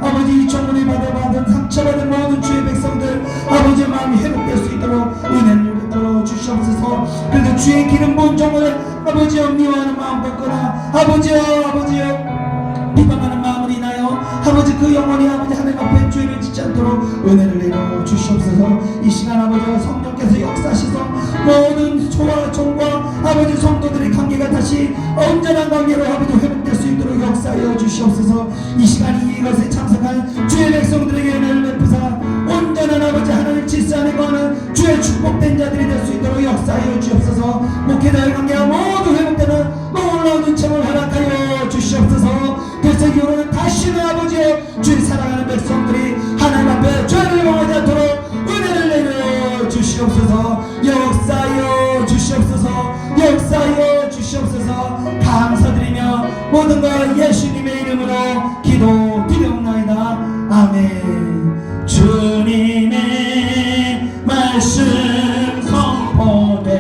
아버지 이 총을 받은 상처받은 모든 주의 백성들 아버지의 마음이 회복될 수 있도록 은혜를 베풀어 주시옵소서. 그래서 주의 기름 부은 종을 아버지여 미워하는 마음 벗거나 아버지여 비방하는 마음을 인하여 아버지 그 영혼이 아버지 하나님 앞에 죄를 짓지 않도록 은혜를 내려 주시옵소서. 이 시간 아버지 성령께서 역사하셔서 모든 소와 종과 아버지 성도들의 관계가 다시 온전한 관계로 아버지 회복될 수 있도록 역사하여 주시옵소서. 이 시간 이것에 참석한 주의 백성들에게 은혜를 베푸사 온전한 아버지 하나님 질서 안에 거하는 주의 축복된 자들이 될 수 있도록 역사하여 주옵소서. 목회자의 관계가 모두 회복되는 놀라운 은총을 허락하여 주시옵소서. 그래서 이후로는 다시는 아버지의 주의 사랑하는 백성들이 하나님 앞에 죄를 범하지 않도록 은혜를 내려 주시옵소서. 역사하여 주시옵소서. 역사하여 주시옵소서. 감사드리며 모든 것 예수님의 이름으로 기도드리옵나이다. 아멘. 주님의 말씀 선포될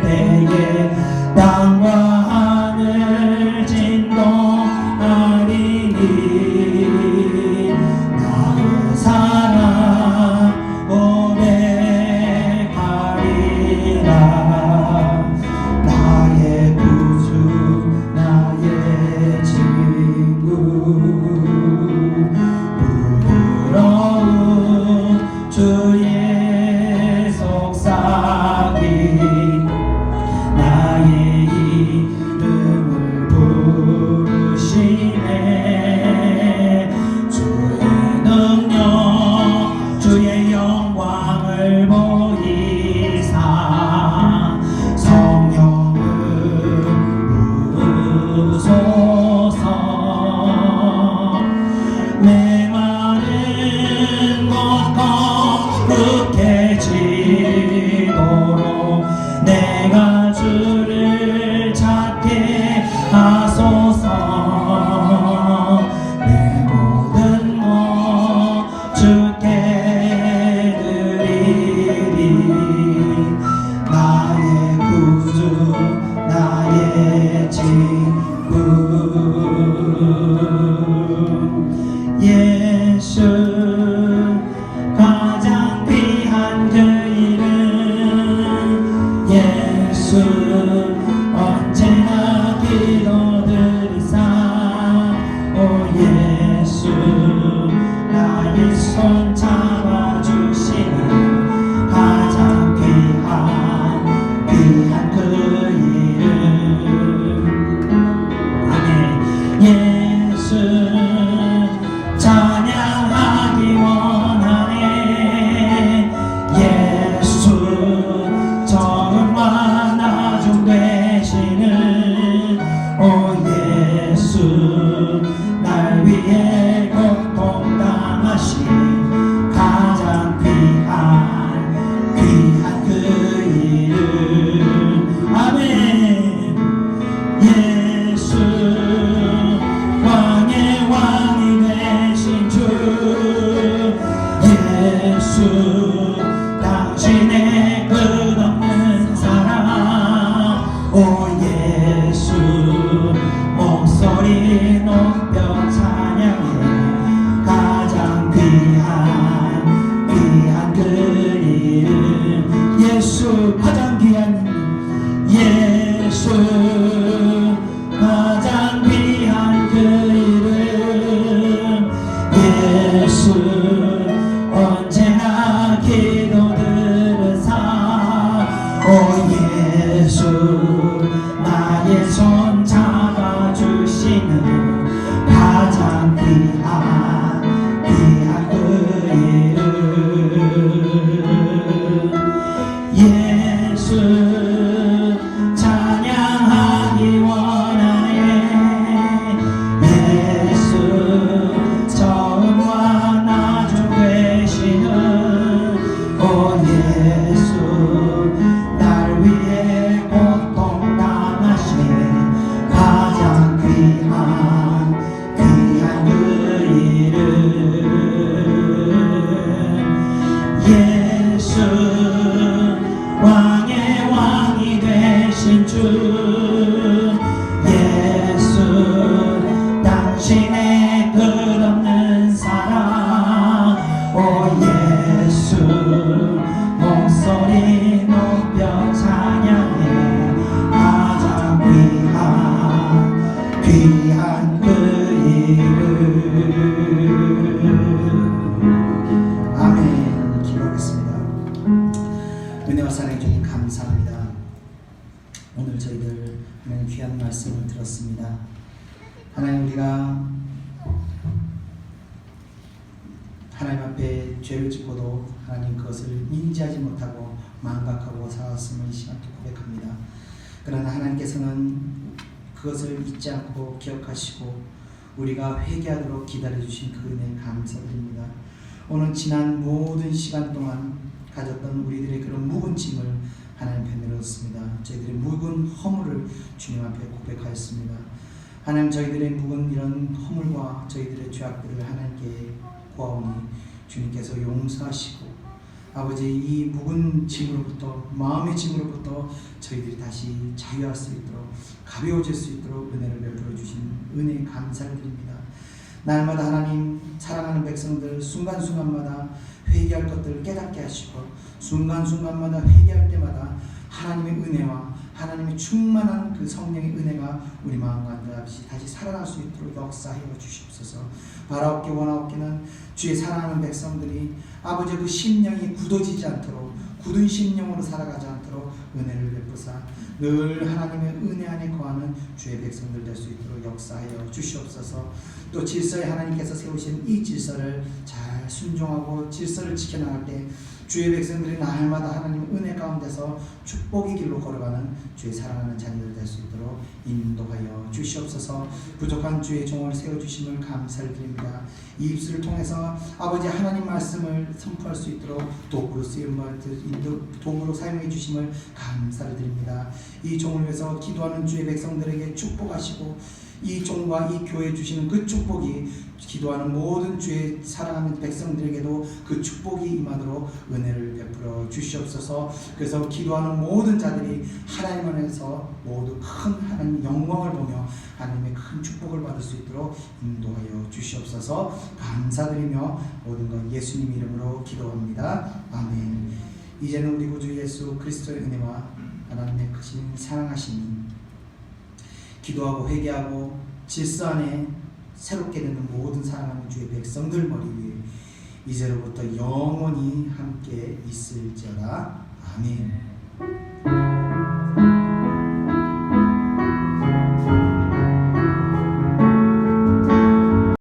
때에 땅과 하늘 진동하리니 나의 사랑 고백하리라. 나의 구주 나의 친구 부드러운 주의 속삭임 나의 이름을 부르시네. 주의 능력 주의 영광을 보이사 성령을 부르소서. 메마른 것 거룩해지도록 내가 주를 찾게 하소서. 내 모든 것 주께 드리리. 나의 구주 나의 친구 예수 가장 귀한 그 이름 예수 언제나 기도드리사. 오 예수 나의 손 잡아주시는 가장 귀한 그 이름. 아멘. 예수 찬양하기 원하네. 예수 처음과 나중 되시는 오 예수 날 위해 고통당하신 가장 귀한 그 이름. 아멘. 예수 왕의 왕이 되신 주 예수 당신의 끝없는 사랑. 오 예수 목소리 높여 찬양해. 가장 귀한 그 이름. 예수 가장 귀한 예수 가장 귀한 그 이름. 예수 언제나 기도들으사. 오 예수 나의 손 잡아주시는 가장 귀한 그 이름. 예수 찬양하 예수 당신의 끝없는 사랑 오 예수 목소리 높여 찬양해 가장 귀한 그 이름. 아멘. 기도하겠습니다. 은혜와 사랑해 주님 감사합니다. 오늘 저희들 하나님 귀한 말씀을 들었습니다. 하나님 우리가 하나님 앞에 죄를 짓고도 하나님 그것을 인지하지 못하고 망각하고 살았음을 이 시간 또 고백합니다. 그러나 하나님께서는 그것을 잊지 않고 기억하시고 우리가 회개하도록 기다려주신 그 은혜 감사드립니다. 오늘 지난 모든 시간 동안 가졌던 우리들의 그런 묵은 짐을 하나님 앞에 내렸습니다. 저희들의 묵은 허물을 주님 앞에 고백하였습니다. 하나님 저희들의 묵은 이런 허물과 저희들의 죄악들을 하나님께 구하오니 주님께서 용서하시고 아버지 이 묵은 짐으로부터 마음의 짐으로부터 저희들이 다시 자유할 수 있도록 가벼워질 수 있도록 은혜를 베풀어 주신 은혜 감사를 드립니다. 날마다 하나님 사랑하는 백성들 순간순간마다 회개할 것들을 깨닫게 하시고 순간순간마다 회개할 때마다 하나님의 은혜와 하나님의 충만한 그 성령의 은혜가 우리 마음과 안에 다시 살아날 수 있도록 역사하여 주시옵소서. 바라옵게 원하옵게는 주의 사랑하는 백성들이 아버지의 그 심령이 굳어지지 않도록 굳은 심령으로 살아가지 않도록 은혜를 베푸사 늘 하나님의 은혜 안에 거하는 주의 백성들 될 수 있도록 역사하여 주시옵소서. 또 질서에 하나님께서 세우신 이 질서를 잘 순종하고 질서를 지켜나갈 때 주의 백성들이 날마다 하나님 은혜 가운데서 축복의 길로 걸어가는 주의 사랑하는 자녀들 될 수 있도록 인도하여 주시옵소서. 부족한 주의 종을 세워주심을 감사를 드립니다. 이 입술을 통해서 아버지 하나님 말씀을 선포할 수 있도록 도구로 도구로 사용해 주심을 감사를 드립니다. 이 종을 위해서 기도하는 주의 백성들에게 축복하시고 이 종과 이 교회 주시는 그 축복이 기도하는 모든 주의 사랑하는 백성들에게도 그 축복이 임하도록 은혜를 베풀어 주시옵소서. 그래서 기도하는 모든 자들이 하나님 안에서 모두 큰 하나님 영광을 보며 하나님의 큰 축복을 받을 수 있도록 인도하여 주시옵소서. 감사드리며 모든 것 예수님 이름으로 기도합니다. 아멘. 이제는 우리 구주 예수 그리스도의 은혜와 하나님의 크신 사랑하심이 기도하고 회개하고 질서 안에 새롭게 되는 모든 사랑하는 주의 백성들 머리 위에 이제로부터 영원히 함께 있을지어다. 아멘.